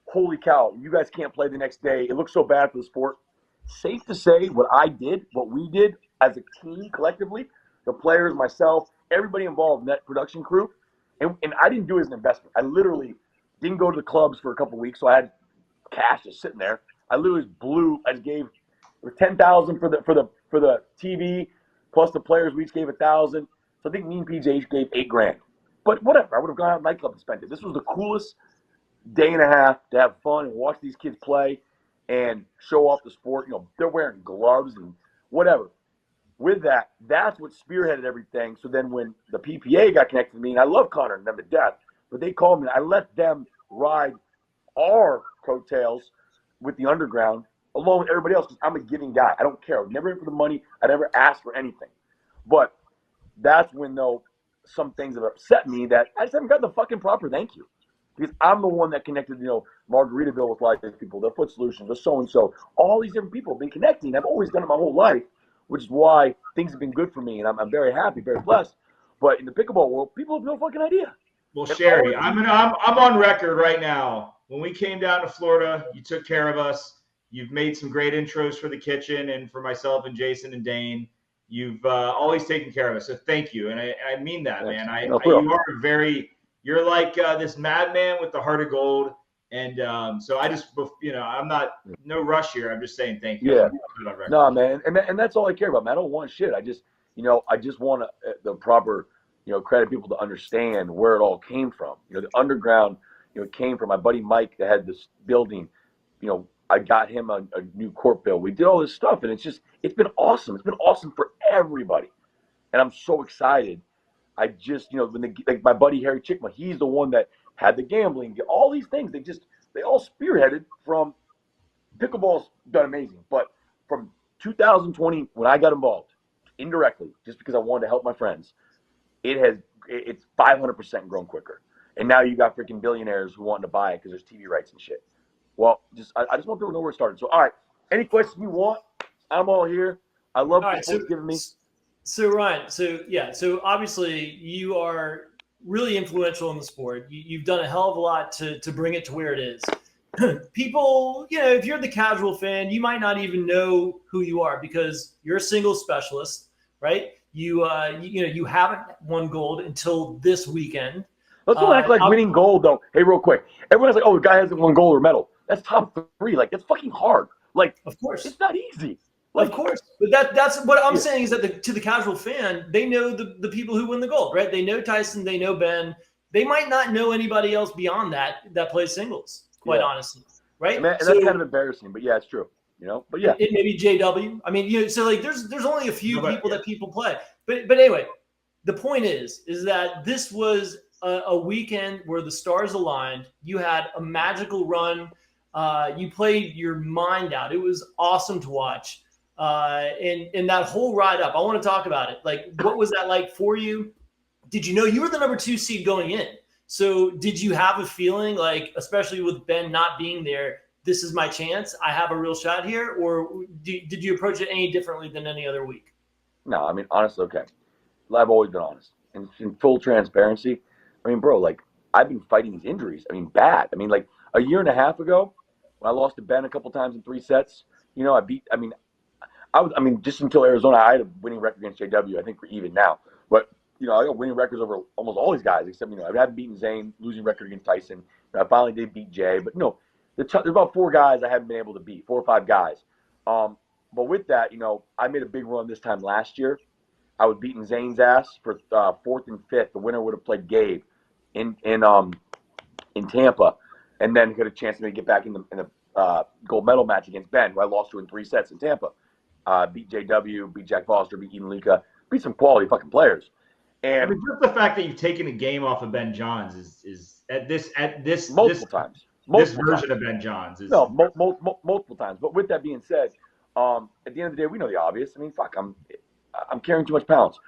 holy cow, you guys can't play the next day. It looks so bad for the sport. Safe to say, what we did as a team collectively, the players, myself, everybody involved in that production crew, and I didn't do it as an investment. I literally didn't go to the clubs for a couple of weeks, so I had cash just sitting there. I literally I just gave $10,000 for the TV, plus the players we each gave $1,000. So I think me and PJ each gave $8,000. But whatever, I would have gone out to nightclub and spent it. This was the coolest day and a half to have fun and watch these kids play and show off the sport. You know, they're wearing gloves and whatever. With that, that's what spearheaded everything. So then when the PPA got connected to me, and I love Connor and them to death, but they called me, I let them ride our coattails with the underground along with everybody else because I'm a giving guy. I don't care. I was never in for the money. I never asked for anything. But that's when, though, some things have upset me that I just haven't got the fucking proper thank you. Because I'm the one that connected, Margaritaville with like these people, the Foot Solutions, the so-and-so. All these different people have been connecting. I've always done it my whole life, which is why things have been good for me. And I'm very happy, very blessed. But in the pickleball world, people have no fucking idea. Well, Sherry, I'm on record right now. When we came down to Florida, you took care of us. You've made some great intros for the kitchen and for myself and Jason and Dane. You've always taken care of us. So thank you. And I mean that, man. You're like this madman with the heart of gold. And so I just, I'm not, no rush here. I'm just saying thank you. Yeah. No, man. And that's all I care about, man. I don't want shit. I just want the proper, credit people to understand where it all came from. The underground, came from my buddy Mike that had this building. I got him a new court bill. We did all this stuff, and it's been awesome. It's been awesome for everybody. And I'm so excited. I just, when my buddy Harry Chickma, he's the one that had the gambling, all these things. They all spearheaded from pickleball's done amazing. But from 2020, when I got involved, indirectly, just because I wanted to help my friends, it's 500% grown quicker. And now you got freaking billionaires who want to buy it because there's TV rights and shit. Well, I just want people to know where it started. So, all right, any questions you want, I'm all here. I love what you've given me. So, Ryan, so obviously you are really influential in the sport. You've done a hell of a lot to bring it to where it is. People, if you're the casual fan, you might not even know who you are because you're a singles specialist, right? You haven't won gold until this weekend. Let's not act like winning gold, though. Hey, real quick. Everyone's like, oh, the guy hasn't won gold or medal. That's top 3. Like, that's fucking hard. Like, of course. It's not easy. Like, of course. But that's what I'm saying is that to the casual fan, they know the people who win the gold, right? They know Tyson. They know Ben. They might not know anybody else beyond that plays singles, quite honestly, right? And that's kind of embarrassing, but yeah, it's true. But yeah. It maybe JW. I mean, so like there's only a few people that people play. But anyway, the point is that this was a weekend where the stars aligned. You had a magical run. You played your mind out. It was awesome to watch. And that whole ride up, I want to talk about it. Like, what was that like for you? Did you know you were the number 2 seed going in? So did you have a feeling like, especially with Ben not being there, this is my chance, I have a real shot here? Or did you approach it any differently than any other week? No, I mean, honestly, okay. I've always been honest. And in full transparency, I mean, bro, like, I've been fighting these injuries. I mean, bad. I mean, like, a year and a half ago, when I lost to Ben a couple times in 3 sets, just until Arizona, I had a winning record against JW. I think we're even now. But, I got winning records over almost all these guys, except, I haven't beaten Zane, losing record against Tyson. I finally did beat Jay. But, there's about 4 guys I haven't been able to beat, 4 or 5 guys. But with that, I made a big run this time last year. I was beating Zane's ass for 4th and 5th. The winner would have played Gabe in Tampa, and then got a chance to maybe get back in the gold medal match against Ben, who I lost to in 3 sets in Tampa. Beat JW, beat Jack Foster, beat Eden Lika, beat some quality fucking players. And just the fact that you've taken a game off of Ben Johns is multiple times. This version of Ben Johns is multiple times. But with that being said, at the end of the day, we know the obvious. I mean, fuck, I'm carrying too much pounds,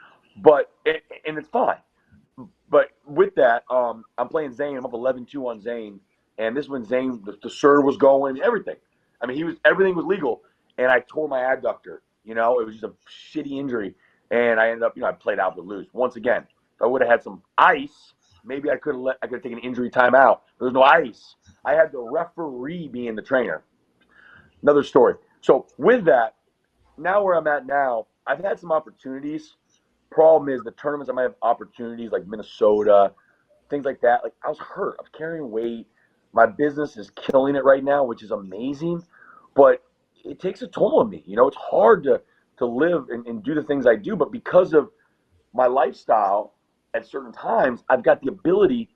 and it's fine. But with that, I'm playing Zane. I'm up 11-2 on Zane, and this is when Zane, the serve was going, everything. I mean, everything was legal, and I tore my adductor. It was just a shitty injury, and I ended up, I played out to lose once again. If I would have had some ice, maybe I could have taken an injury timeout. There was no ice. I had the referee being the trainer. Another story. So with that, now where I'm at now, I've had some opportunities. Problem is the tournaments I might have opportunities like Minnesota, things like that. Like I was hurt. I was carrying weight. My business is killing it right now, which is amazing. But it takes a toll on me. It's hard to live and do the things I do. But because of my lifestyle, at certain times, I've got the ability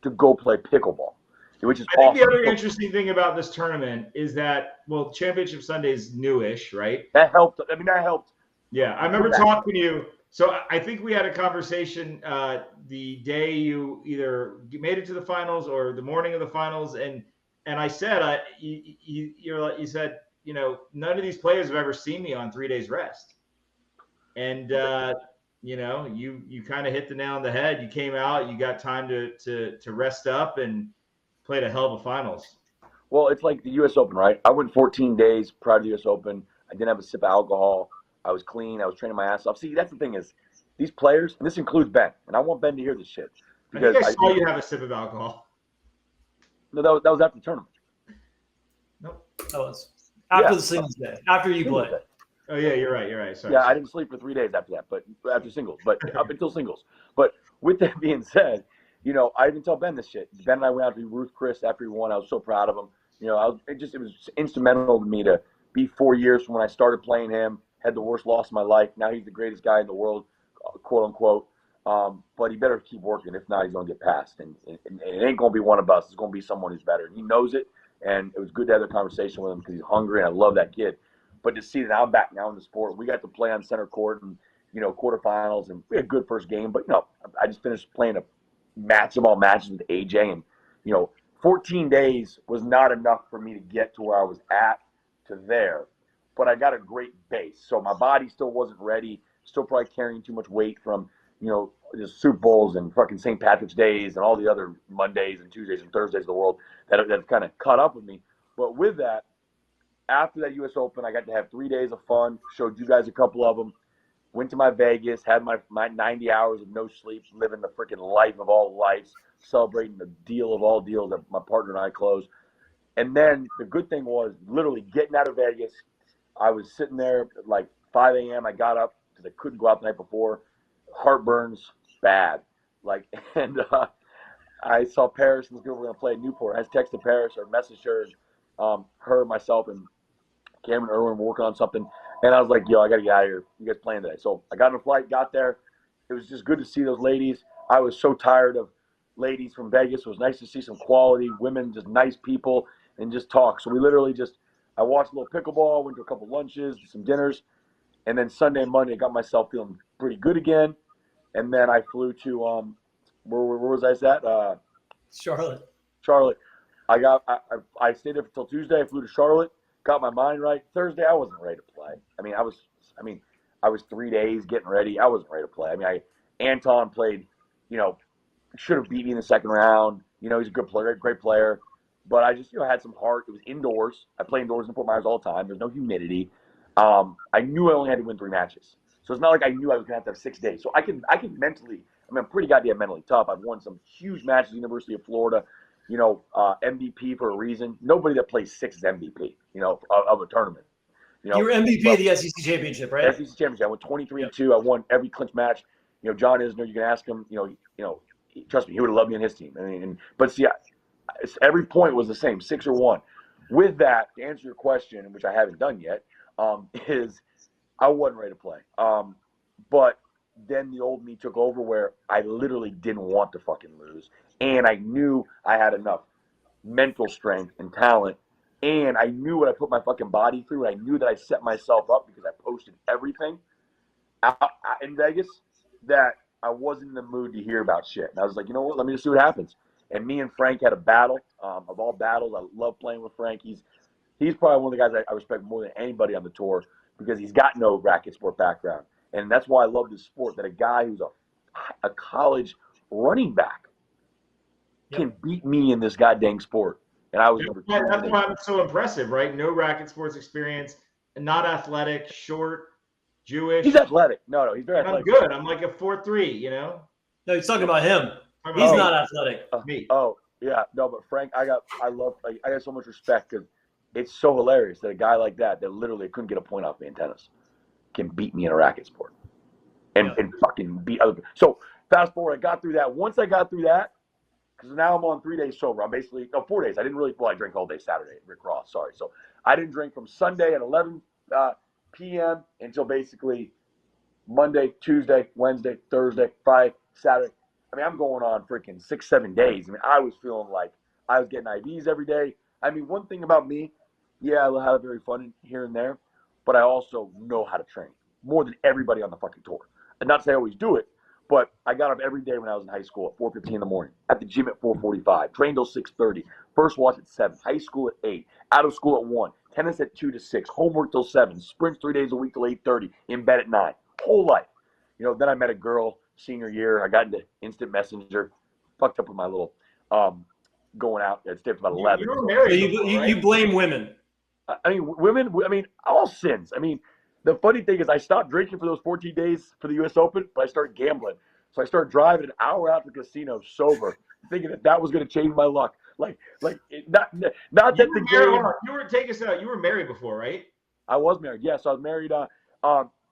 to go play pickleball, which is I think awesome. the other interesting thing about this tournament is that, well, Championship Sunday is newish, right? That helped. I mean, that helped. Yeah, I remember talking to you. So I think we had a conversation the day you either made it to the finals or the morning of the finals, and I said, you said, none of these players have ever seen me on 3 days rest, and you kind of hit the nail on the head. You came out, you got time to rest up, and played a hell of a finals. Well, it's like the U.S. Open, right? I went 14 days prior to the U.S. Open. I didn't have a sip of alcohol. I was clean. I was training my ass off. See, that's the thing is, these players, and this includes Ben, and I want Ben to hear this shit. Because I saw you have a sip of alcohol. No, that was after the tournament. Nope. That was after the singles day, after you played. Oh, yeah, you're right. Sorry. Yeah, I didn't sleep for 3 days after that, but after singles, but up until singles. But with that being said, I didn't tell Ben this shit. Ben and I went out to Ruth Chris after he won. I was so proud of him. It was instrumental to me to be 4 years from when I started playing him. Had the worst loss of my life. Now he's the greatest guy in the world, quote unquote. But he better keep working. If not, he's going to get passed. And it ain't going to be one of us. It's going to be someone who's better. And he knows it. And it was good to have a conversation with him because he's hungry. And I love that kid. But to see that I'm back now in the sport, we got to play on center court and, quarterfinals. And we had a good first game. But, I just finished playing a match of all matches with AJ. And, 14 days was not enough for me to get to where I was at to there. But I got a great base. So my body still wasn't ready. Still probably carrying too much weight from, just Super Bowls and fucking St. Patrick's Days and all the other Mondays and Tuesdays and Thursdays of the world that kind of caught up with me. But with that, after that U.S. Open, I got to have 3 days of fun. Showed you guys a couple of them. Went to my Vegas, had my 90 hours of no sleep, living the freaking life of all lives, celebrating the deal of all deals that my partner and I closed. And then the good thing was literally getting out of Vegas. I was sitting there at like 5 a.m. I got up because I couldn't go out the night before. Heartburns, bad. And I saw Parris and this girl were going to play at Newport. I just texted Parris or messaged her, myself, and Cameron Irwin were working on something. And I was like, yo, I got to get out of here. You guys playing today. So I got on a flight, got there. It was just good to see those ladies. I was so tired of ladies from Vegas. It was nice to see some quality women, just nice people, and just talk. So we literally I watched a little pickleball, went to a couple lunches, some dinners, and then Sunday and Monday I got myself feeling pretty good again. And then I flew to where was I at? Charlotte. I stayed there until Tuesday. I flew to Charlotte, got my mind right. Thursday I wasn't ready to play. I was 3 days getting ready. I wasn't ready to play. Anton played, should have beat me in the second round. He's a good player, great player. But I just, had some heart. It was indoors. I play indoors in Fort Myers all the time. There's no humidity. I knew I only had to win 3 matches. So it's not like I knew I was going to have 6 days. So I can mentally, I'm pretty goddamn mentally tough. I've won some huge matches at the University of Florida, MVP for a reason. Nobody that plays 6 is MVP, of a tournament. You were MVP of the SEC Championship, right? SEC Championship. I went 23-2. I won every clinch match. John Isner, you can ask him, trust me, he would have loved me on his team. But see, every point was the same, 6 or 1. With that, to answer your question, which I haven't done yet, is I wasn't ready to play. But then the old me took over where I literally didn't want to fucking lose. And I knew I had enough mental strength and talent. And I knew what I put my fucking body through. And I knew that I set myself up because I posted everything in Vegas that I wasn't in the mood to hear about shit. And I was like, you know what? Let me just see what happens. And me and Frank had a battle. Of all battles, I love playing with Frank. He's probably one of the guys I respect more than anybody on the tour because he's got no racket sport background. And that's why I love this sport, that a guy who's a college running back can beat me in this goddamn sport. And I was that's why it's so impressive, right? No racket sports experience, not athletic, short, Jewish. He's athletic. No, he's very athletic. I'm good. I'm like a 4'3", No, he's talking about him. He's not athletic. Me. Oh yeah, no, but Frank, I got so much respect because it's so hilarious that a guy like that literally couldn't get a point off me in tennis can beat me in a racket sport and fucking beat other people. So fast forward, I got through that. Once I got through that, because now I'm on 3 days sober. I'm basically 4 days. I didn't really I drank all day Saturday at Rick Ross. Sorry, so I didn't drink from Sunday at 11 p.m. until basically Monday, Tuesday, Wednesday, Thursday, Friday, Saturday. I mean, I'm going on freaking 6-7 days. I mean, I was feeling like I was getting IVs every day. I mean, one thing about me, yeah, I have very fun here and there, but I also know how to train more than everybody on the fucking tour. And not to say I always do it, but I got up every day when I was in high school at 4:15 in the morning, at the gym at 4:45, trained till 6:30, first watch at 7, high school at 8, out of school at 1, tennis at 2 to 6, homework till 7, sprints 3 days a week till 8:30, in bed at 9, whole life. You know, then I met a girl senior year. I got into instant messenger, fucked up with my little going out. It stayed for about 11. You were married. You blame women. I mean, women, all sins. I mean, the funny thing is I stopped drinking for those 14 days for the U.S. Open, but I started gambling. So I started driving an hour out to the casino sober, thinking that was going to change my luck. Not that the game. You were taking us out. You were married before, right? I was married. Yes, I was married.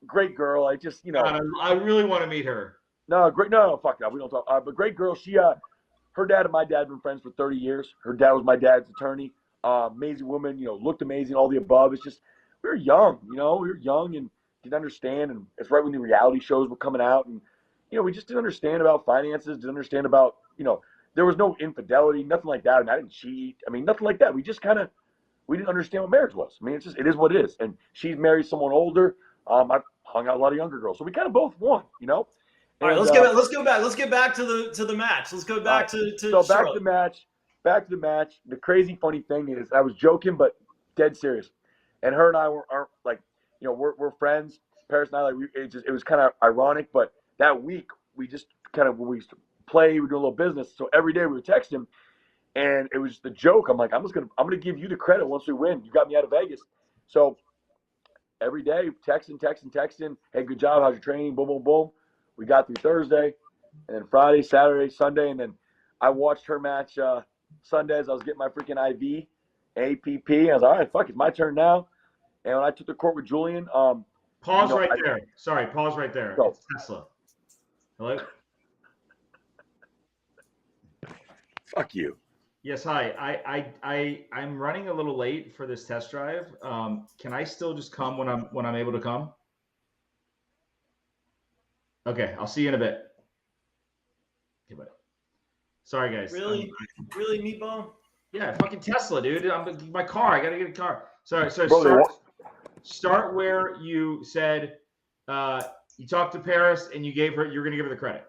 Great girl. I just, God, I really want to meet her. No, great. No, fuck that. We don't talk. But great girl. She, her dad and my dad have been friends for 30 years. Her dad was my dad's attorney. Amazing woman. Looked amazing. All the above. It's just we were young. We were young and didn't understand. And it's right when the reality shows were coming out, and we just didn't understand about finances. Didn't understand about there was no infidelity, nothing like that. And I didn't cheat. I mean, nothing like that. We just we didn't understand what marriage was. I mean, it is what it is. And she's married someone older. I hung out a lot of younger girls, so we kind of both won. All right, let's go back. Let's get back to the match. Let's go back to so back to the match. Back to the match. The crazy funny thing is, I was joking, but dead serious. And her and I aren't like, we're friends. Parris and I, it was kind of ironic, but that week we just kind of, when we used to play, we were doing a little business. So every day we were texting, and it was just a joke. I'm like, I'm gonna give you the credit once we win. You got me out of Vegas. So every day texting. Hey, good job. How's your training? Boom, boom, boom. We got through Thursday, and then Friday, Saturday, Sunday, and then I watched her match Sundays. I was getting my freaking IV, APP. And I was like, all right, fuck, it's my turn now. And when I took the court with Julian, pause right there. Sorry, pause right there. Go. It's Tesla. Hello. Fuck you. Yes, hi. I'm running a little late for this test drive. Can I still just come when I'm able to come? Okay, I'll see you in a bit. Okay, bye. Sorry, guys. Really, Meatball? Yeah, fucking Tesla, dude. My car. I gotta get a car. Sorry. So Bro, start where you said you talked to Parris and you're gonna give her the credit.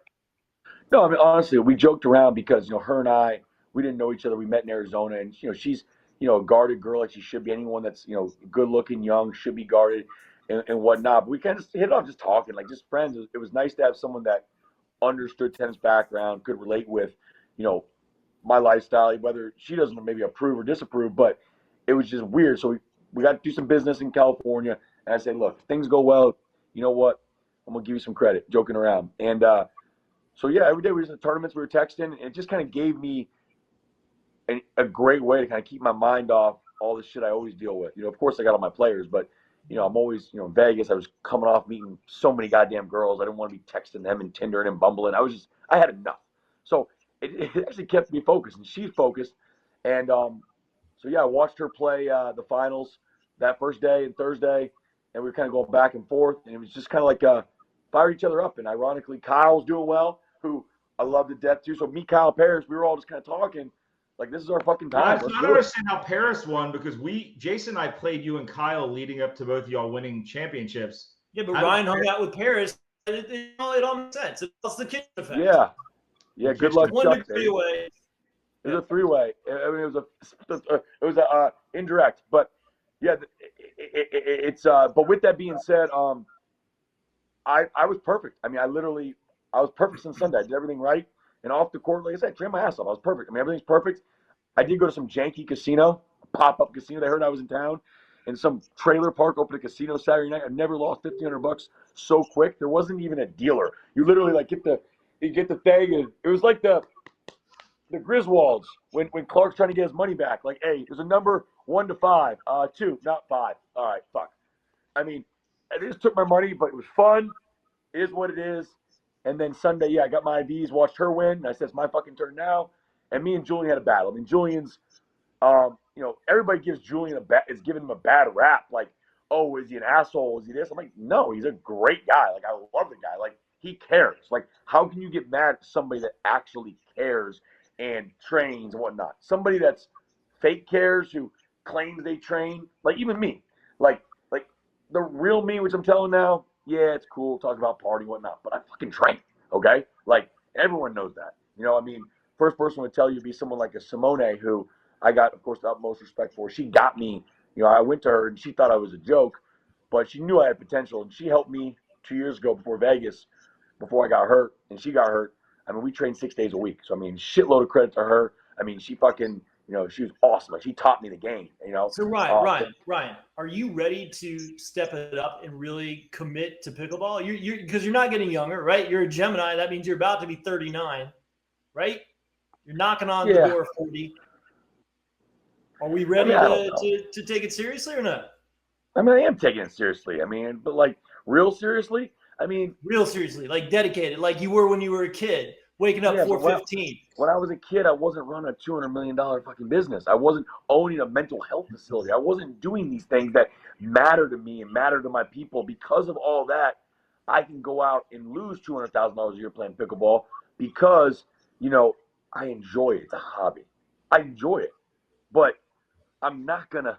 No, I mean, honestly, we joked around because her and I, we didn't know each other. We met in Arizona, and she's a guarded girl like she should be. Anyone that's good looking, young, should be guarded and whatnot. But we kind of just hit it off, just talking, like just friends. It was nice to have someone that understood tennis background, could relate with my lifestyle, whether she doesn't maybe approve or disapprove, but it was just weird. So we got to do some business in California, and I said, look, if things go well, you know what, I'm gonna give you some credit, joking around. And so yeah, every day we was in the tournaments, we were texting, and it just kind of gave me a great way to kind of keep my mind off all the shit I always deal with. Of course I got all my players, but I'm always, in Vegas. I was coming off meeting so many goddamn girls. I didn't want to be texting them and Tindering and bumbling. I had enough. So it actually kept me focused, and she's focused. And so yeah, I watched her play the finals that first day and Thursday, and we were kind of going back and forth, and it was just kind of like fire each other up. And ironically, Kyle's doing well, who I love to death too. So me, Kyle, Parris, we were all just kind of talking. Like, this is our fucking time. I don't understand how Parris won, because Jason and I played you and Kyle leading up to both of y'all winning championships. Yeah, but Ryan hung out with Parris. It all makes sense. It's the kitchen effect. Yeah. Good luck. One three-way. It was a three-way. I mean, it was a indirect, but yeah, it's but with that being said, I was perfect. I mean, I was perfect since Sunday. I did everything right. And off the court, like I said, I trained my ass off. I was perfect. I mean, everything's perfect. I did go to some janky casino, pop-up casino. They heard I was in town. And some trailer park opened a casino Saturday night. I never lost $1,500 so quick. There wasn't even a dealer. You literally get you get the thing, and it was like the Griswolds when Clark's trying to get his money back. Like, hey, there's a number 1 to 5, 2, not 5. All right, fuck. I mean, I just took my money, but it was fun. It is what it is. And then Sunday, yeah, I got my IVs, watched her win. And I said, it's my fucking turn now. And me and Julian had a battle. I mean, Julian's, everybody gives Julian is giving him a bad rap. Like, oh, is he an asshole? Is he this? I'm like, no, he's a great guy. Like, I love the guy. Like, he cares. Like, how can you get mad at somebody that actually cares and trains and whatnot? Somebody that's fake cares, who claims they train, like even me. Like the real me, which I'm telling now, yeah, it's cool, talk about party and whatnot, but I fucking train, okay? Like, everyone knows that. I mean, first person would tell you be someone like a Simone, who I got, of course, the utmost respect for. She got me, I went to her and she thought I was a joke, but she knew I had potential, and she helped me 2 years ago before Vegas, before I got hurt, and she got hurt. I mean, we trained 6 days a week. So, I mean, shitload of credit to her. I mean, she fucking, she was awesome. Like, she taught me the game, So, Ryan, are you ready to step it up and really commit to pickleball? Because you're not getting younger, right? You're a Gemini. That means you're about to be 39, right? You're knocking on the door of 40. Are we ready to take it seriously or not? I mean, I am taking it seriously. I mean, but like real seriously. I mean, real seriously, like dedicated, like you were when you were a kid, waking up 4:15. When I was a kid, I wasn't running a $200 million fucking business. I wasn't owning a mental health facility. I wasn't doing these things that matter to me and matter to my people. Because of all that, I can go out and lose $200,000 a year playing pickleball because, I enjoy it. It's a hobby. I enjoy it. But I'm not going to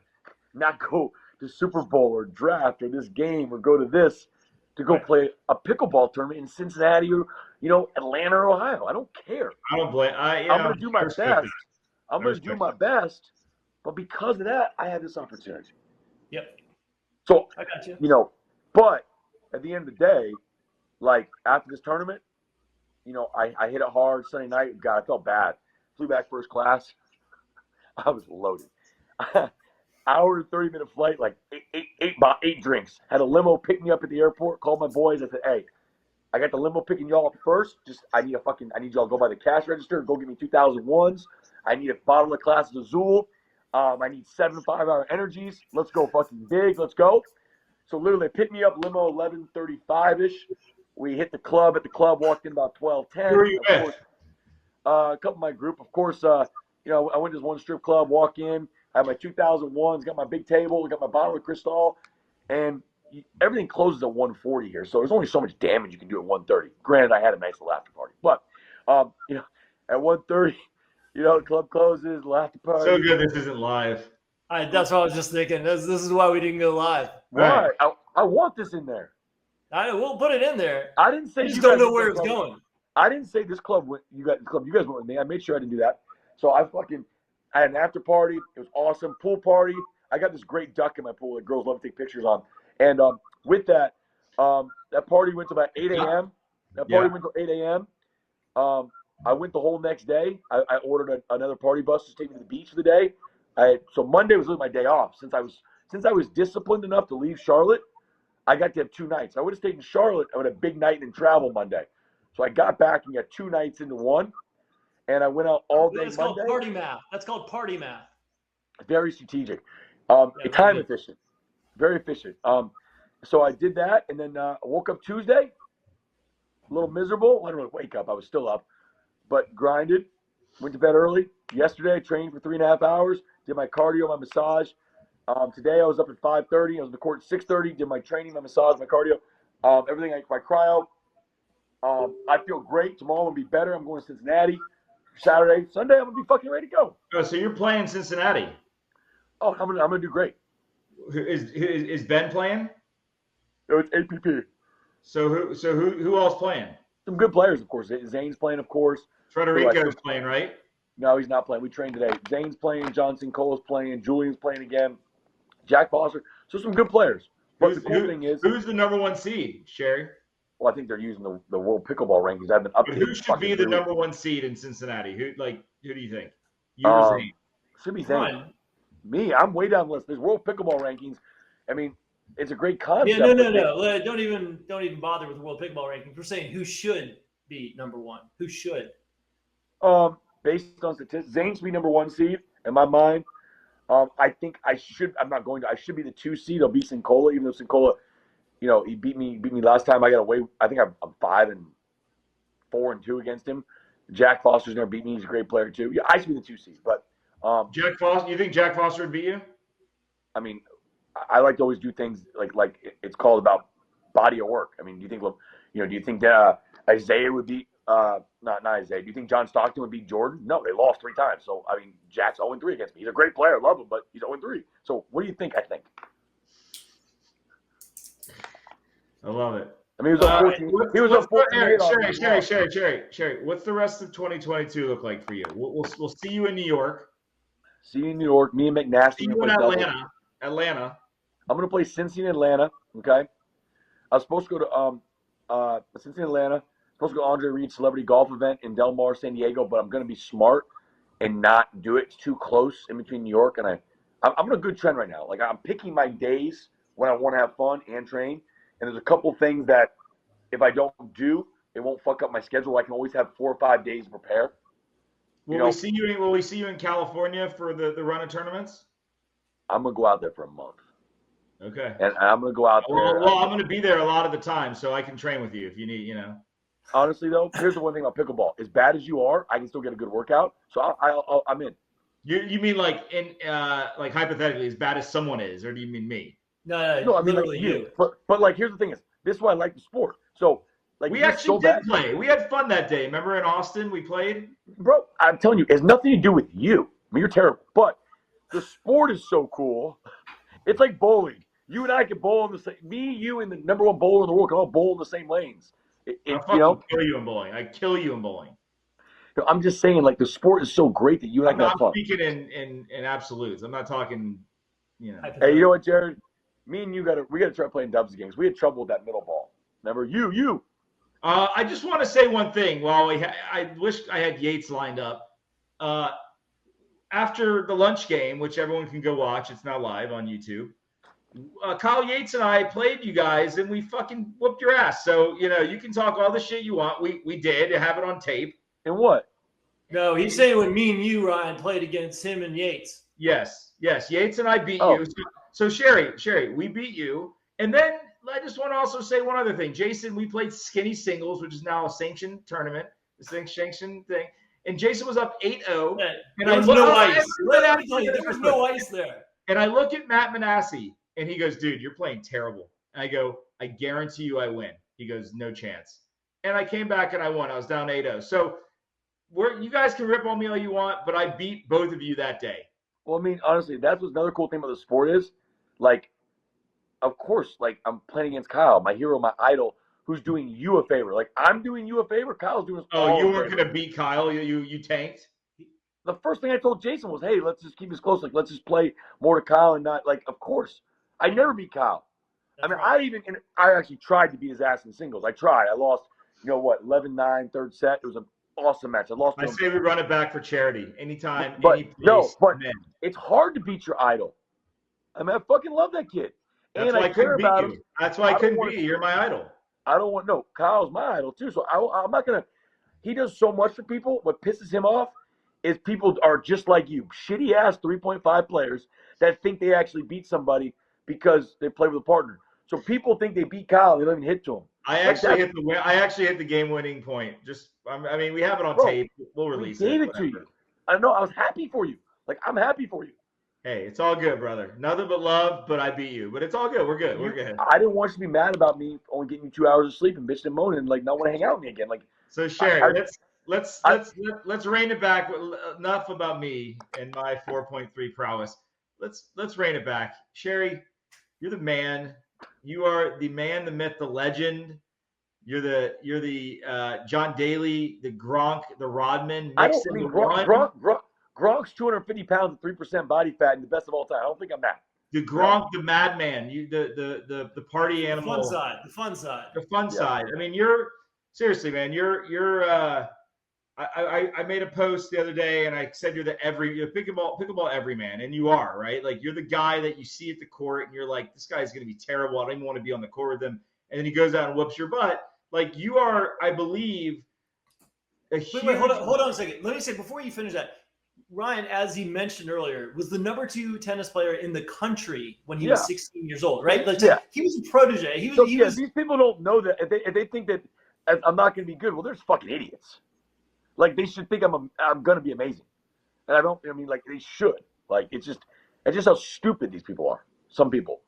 not go to Super Bowl or draft or this game or go to this to go play a pickleball tournament in Cincinnati or, Atlanta or Ohio. I don't care. I don't blame. I'm going to do my best. I'm going to do my best. But because of that, I had this opportunity. Yep. So, I got you. But at the end of the day, like after this tournament, I hit it hard Sunday night. God, I felt bad. Flew back first class. I was loaded. Hour and 30-minute flight, like eight drinks. Had a limo pick me up at the airport. Called my boys. I said, "Hey, I got the limo picking y'all up first. I need y'all to go by the cash register. Go get me 2001s. I need a bottle of Class Azul. I need 7 5-hour energies. Let's go fucking big. Let's go." So literally, they picked me up limo 11:35ish. We hit the club. At the club, walked in about 12:10. Who are you with? A couple of my group, of course. I went to this one strip club. Walk in. I have my 2001s, got my big table, got my bottle of Cristal, and everything closes at 1:40 here. So there's only so much damage you can do at 1:30. Granted, I had a nice little after party, but at 1:30, the club closes, after party. So good, this isn't live. That's what I was just thinking. This is why we didn't go live. Why? Right. I want this in there. We'll put it in there. I didn't say you just don't know where it's going. I didn't say this club went. You guys went with me. I made sure I didn't do that. So I had an after party. It was awesome. Pool party. I got this great duck in my pool that girls love to take pictures on. And with that, that party went to about 8 a.m. That party went to 8 a.m. I went the whole next day. I ordered another party bus to take me to the beach for the day. So Monday was really my day off. Since I was disciplined enough to leave Charlotte, I got to have 2 nights. I would have stayed in Charlotte. I would have a big night and travel Monday. So I got back and got 2 nights into one. And I went out all day Monday. That's called party math. That's called party math. Very strategic. Time efficient. Very efficient. So I did that, and then I woke up Tuesday, a little miserable. I didn't really wake up. I was still up, but grinded. Went to bed early. Yesterday, I trained for 3.5 hours. Did my cardio, my massage. Today, I was up at 5:30. I was on the court at 6:30. Did my training, my massage, my cardio, everything. My cryo. I feel great. Tomorrow will be better. I'm going to Cincinnati. Saturday, Sunday, I'm gonna be fucking ready to go. Oh, so you're playing Cincinnati? Oh, I'm gonna do great. Is Ben playing? No, it's APP. So who else playing? Some good players, of course. Zane's playing, of course. Frederico's playing, right? No, he's not playing. We trained today. Zane's playing. Johnson Cole's playing. Julian's playing again. Jack Foster. So some good players. But the cool thing is, who's the number 1 seed, Sherry? Well, I think they're using the World Pickleball rankings. I've been updated. Who should be the number 1 seed in Cincinnati? Who do you think? You or Zane? Should be Zane. Me, I'm way down the list. There's World Pickleball rankings. I mean, it's a great concept. Yeah, no. Don't even bother with the World Pickleball rankings. We're saying who should be number one? Who should? Based on statistics, Zane should be number 1 seed in my mind. I think I should. I'm not going to. I should be the 2 seed. I'll beat Sincola, even though Sincola, he beat me last time. I got away. I think I'm 5-4-2 against him. Jack Foster's never beat me. He's a great player too. Yeah, I should be the 2 seed. But Jack Foster, you think Jack Foster would beat you? I mean, I like to always do things like it's called about body of work. I mean, do you think that Isaiah would beat not Isaiah? Do you think John Stockton would beat Jordan? No, they lost 3 times. So I mean, Jack's 0-3 against me. He's a great player, love him, but he's 0-3. So what do you think? I think. I love it. I mean, he was up 14. Sherry, what's the rest of 2022 look like for you? We'll see you in New York. See you in New York. Me and McNasty. See you in Atlanta. I'm going to play Cincy in Atlanta. Okay. I was supposed to go to Cincy in Atlanta. Supposed to go to Andre Reed's celebrity golf event in Del Mar, San Diego, but I'm going to be smart and not do it. It's too close in between New York and I'm on a good trend right now. Like I'm picking my days when I want to have fun and train. And there's a couple things that if I don't do, it won't fuck up my schedule. I can always have 4 or 5 days to prepare. Will we see you in California for the run of tournaments? I'm gonna go out there for a month. Okay. And I'm gonna go out there. Well, I'm gonna be there a lot of the time, so I can train with you if you need. Honestly, though, here's the one thing about pickleball: as bad as you are, I can still get a good workout. So I'm in. You mean like like hypothetically, as bad as someone is, or do you mean me? No, I mean literally like you. But like, here's the thing: this is why I like the sport. So like, we actually did play. We had fun that day. Remember in Austin, we played. Bro, I'm telling you, it has nothing to do with you. I mean, you're terrible, but the sport is so cool. It's like bowling. You and I can bowl in the same. Me, you, and the number 1 bowler in the world can all bowl in the same lanes. I'll kill you in bowling. I kill you in bowling. I'm just saying, like, the sport is so great that you and I can have fun. I'm speaking in absolutes. I'm not talking, Hey, you know what, Jared? Me and you we gotta try playing dubs games. We had trouble with that middle ball. Remember, you. I just want to say one thing. While I wish I had Yates lined up. After the lunch game, which everyone can go watch, it's now live on YouTube. Kyle Yates and I played you guys, and we fucking whooped your ass. So you can talk all the shit you want. We did have it on tape. And what? No, he's saying when me and you, Ryan, played against him and Yates. Yes. Yates and I beat you. So Sherry, we beat you. And then I just want to also say one other thing. Jason, we played skinny singles, which is now a sanctioned tournament. This thing sanctioned thing. And Jason was up 8-0. Yeah, and there was no ice. There was no ice there. And I look at Matt Manasse, and he goes, dude, you're playing terrible. And I go, I guarantee you I win. He goes, no chance. And I came back and I won. I was down 8-0. So you guys can rip on me all you want, but I beat both of you that day. Well, I mean, honestly, that's what's another cool thing about the sport is, like, of course, like, I'm playing against Kyle, my hero, my idol, who's doing you a favor. Like, I'm doing you a favor. Kyle's doing us all you weren't going to beat Kyle? You tanked? The first thing I told Jason was, hey, let's just keep this close. Like, let's just play more to Kyle and not, like, of course. I never beat Kyle. I mean, I actually tried to beat his ass in singles. I tried. I lost, 11-9, third set. It was an awesome match. I say we run it back for charity. Anytime, but, any place. No, but it's hard to beat your idol. I mean, I fucking love that kid. That's why I care about him. That's why I couldn't beat you. You're my idol. I don't want Kyle's my idol too. So I'm not gonna. He does so much for people. What pisses him off is people are just like you, shitty ass 3.5 players that think they actually beat somebody because they play with a partner. So people think they beat Kyle. They don't even hit to him. I actually hit the game-winning point. I mean, we have it on tape. We'll release it. We gave it to you. I know. I was happy for you. Like, I'm happy for you. Hey, it's all good, brother. Nothing but love, but I beat you. But it's all good. We're good. We're good. I didn't want you to be mad about me only getting you 2 hours of sleep and bitching and moaning and, like, not want to hang out with me again. Like, so Sherry, let's rein it back. Enough about me and my 4.3 prowess. Let's rein it back. Sherry, you're the man. You are the man, the myth, the legend. You're the John Daly, the Gronk, the Rodman. Gronk's 250 pounds and 3% body fat and the best of all time. I don't think I'm that. The Gronk, the madman. You the party animal. The fun side. The fun side. I mean, seriously, man. I made a post the other day and I said you're pickleball everyman, and you are, right? Like, you're the guy that you see at the court and you're like, this guy's gonna be terrible. I don't even want to be on the court with him. And then he goes out and whoops your butt. Like, you are, I believe, Wait, hold on a second. Let me say, before you finish that, Ryan, as he mentioned earlier, was the #2 tennis player in the country when he was 16 years old, right? Like, he was a protege. He was. These people don't know that. If they think that I'm not going to be good, well, there's fucking idiots. Like, they should think I'm going to be amazing, and I don't. I mean, like, they should. Like, it's just how stupid these people are. Some people.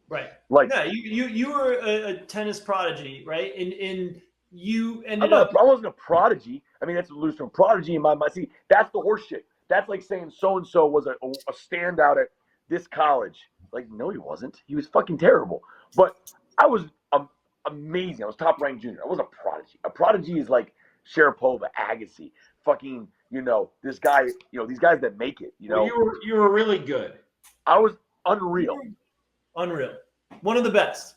Right. Like, no, you were a tennis prodigy, right? And you ended up. I wasn't a prodigy. I mean, that's a loose term. Prodigy in my mind. See, that's the horse shit. That's like saying so-and-so was a standout at this college. Like, no, he wasn't. He was fucking terrible. But I was amazing. I was top-ranked junior. I wasn't a prodigy. A prodigy is like Sharapova, Agassi, fucking, this guy, these guys that make it, Well, you were really good. I was unreal. Unreal. One of the best.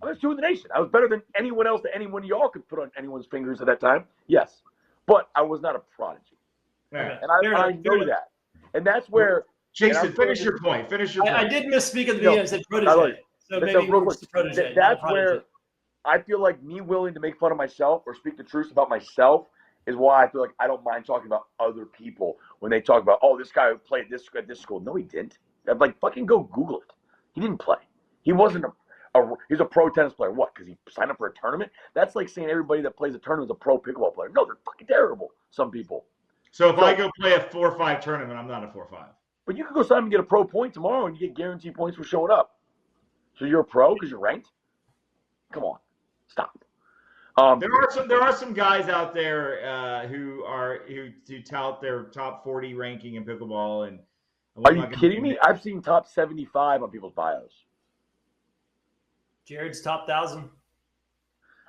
I was 2 in the nation. I was better than anyone else that anyone of y'all could put on anyone's fingers at that time. Yes. But I was not a prodigy. Yeah. And I know that. And that's where Jason, finish your point. I did misspeak at the beginning and said protege. So maybe protege. That's where I feel like me willing to make fun of myself or speak the truth about myself is why I feel like I don't mind talking about other people when they talk about, oh, this guy played at this school. No, he didn't. I'm like, fucking go Google it. He didn't play. He wasn't he's a pro tennis player. What? Because he signed up for a tournament? That's like saying everybody that plays a tournament is a pro pickleball player. No, they're fucking terrible. Some people. So if I go play a 4-5 tournament, I'm not a 4-5. But you can go sign up and get a pro point tomorrow, and you get guaranteed points for showing up. So you're a pro because you're ranked? Come on, stop. There are some guys out there who tout their top 40 ranking in pickleball. And are you kidding me? I've seen top 75 on people's bios. Jared's top 1,000.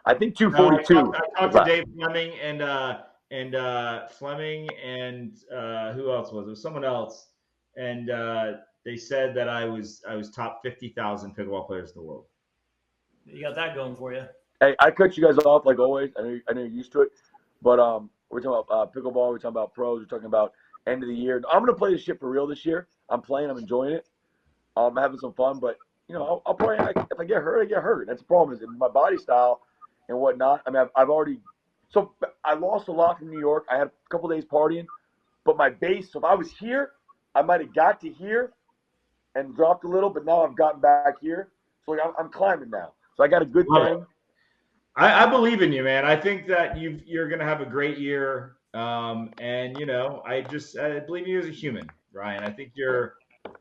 I think 242. I talked to Dave Fleming and who else was it? It was someone else, and they said that I was top 50,000 pickleball players in the world. You got that going for you. Hey, I cut you guys off like always. I know you're used to it, but we're talking about pickleball. We're talking about pros. We're talking about end of the year. I'm gonna play this shit for real this year. I'm playing. I'm enjoying it. I'm having some fun, but I'll probably if I get hurt, I get hurt. That's the problem is my body style and whatnot. I mean, I've already. So I lost a lot from New York. I had a couple days partying, but my base. So if I was here, I might have got to here and dropped a little, but now I've gotten back here. So like, I'm climbing now. So I got a good thing. I believe in you, man. I think that you're going to have a great year. And I believe in you as a human, Ryan. I think you're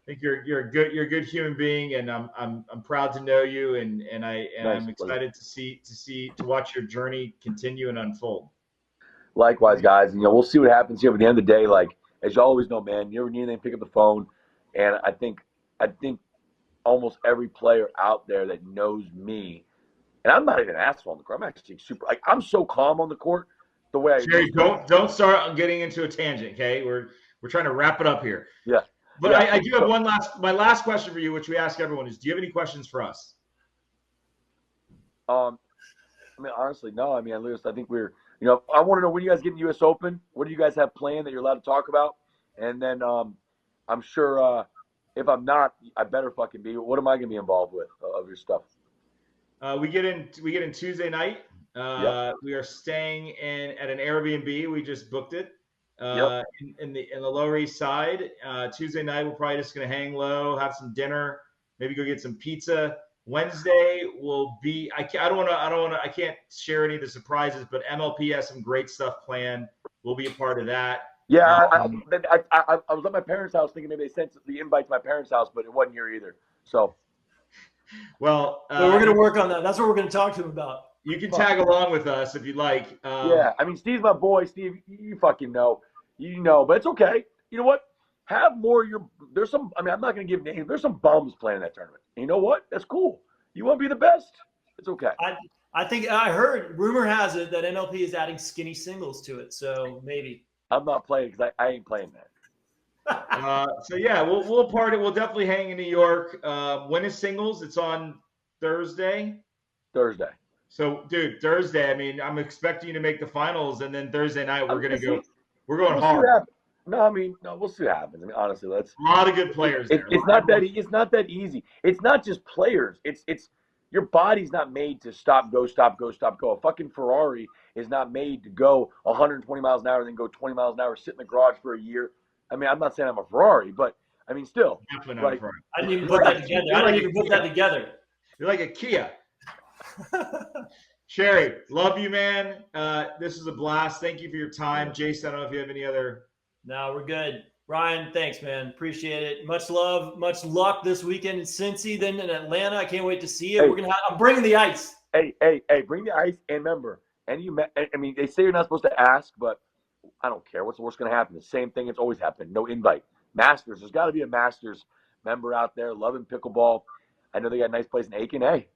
a good human being, and I'm proud to know you, and I'm excited to watch your journey continue and unfold. Likewise, guys. We'll see what happens here. But at the end of the day, like as you always know, man, you ever need anything, pick up the phone. And I think almost every player out there that knows me, and I'm not even an asshole on the court. I'm actually super. I'm so calm on the court. The way Jerry, don't start getting into a tangent, okay? We're trying to wrap it up here. Yeah. But yeah. I do have my last question for you, which we ask everyone is, do you have any questions for us? I mean, honestly, no. I mean, at least I think we're, I want to know when you guys get in the U.S. Open. What do you guys have planned that you're allowed to talk about? And then I'm sure if I'm not, I better fucking be. What am I going to be involved with of your stuff? We get in Tuesday night. We are staying at an Airbnb. We just booked it. In the Lower East Side. Tuesday night, we're probably just going to hang low, have some dinner, maybe go get some pizza. Wednesday will be, I can't share any of the surprises, but MLP has some great stuff planned. We'll be a part of that. Yeah, I was at my parents' house thinking maybe they sent the invite to my parents' house, but it wasn't here either. So, well, we're going to work on that. That's what we're going to talk to him about. You can tag along with us if you'd like. Yeah, I mean, Steve's my boy. Steve, you fucking know. But it's okay. You know what? Have more there's some, I mean, I'm not going to give names. There's some bums playing in that tournament. And you know what? That's cool. You want to be the best? It's okay. I think I heard, rumor has it that NLP is adding skinny singles to it. So maybe. I'm not playing because I ain't playing that. So yeah, we'll party. We'll definitely hang in New York. When is singles? It's on Thursday. So, dude, Thursday. I mean, I'm expecting you to make the finals, and then Thursday night we're going hard. We'll see what happens. I mean, honestly, a lot of good players. It's not that easy. It's not just players. It's Your body's not made to stop, go, stop, go, stop, go. A fucking Ferrari is not made to go 120 miles an hour, then go 20 miles an hour, sit in the garage for a year. I mean, I'm not saying I'm a Ferrari, but I mean, still. Definitely not right? a Ferrari. I didn't even put that together. I didn't even put that together. You're like a Kia. Sherry, love you, man. This was a blast. Thank you for your time. Jason, I don't know if you have any other. No, we're good. Ryan, thanks, man. Appreciate it. Much love, much luck this weekend in Cincy, then in Atlanta. I can't wait to see it. Hey. I'm bringing the ice. Hey, bring the ice. And remember, I mean, they say you're not supposed to ask, but I don't care. What's the worst going to happen? The same thing that's always happened. No invite. Masters. There's got to be a Masters member out there loving pickleball. I know they got a nice place in Aiken. Hey,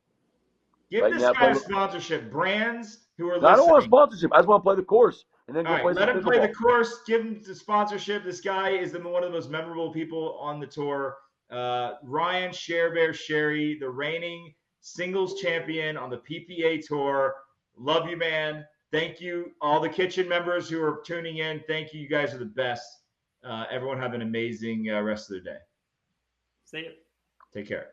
give this guy a sponsorship. Brands who are listening. I don't want a sponsorship. I just want to play the course. And then all right, let him play the course. Give him the sponsorship. This guy is one of the most memorable people on the tour. Ryan SherBear Sherry, the reigning singles champion on the PPA Tour. Love you, man. Thank you, all the kitchen members who are tuning in. Thank you. You guys are the best. Everyone have an amazing rest of their day. See you. Take care.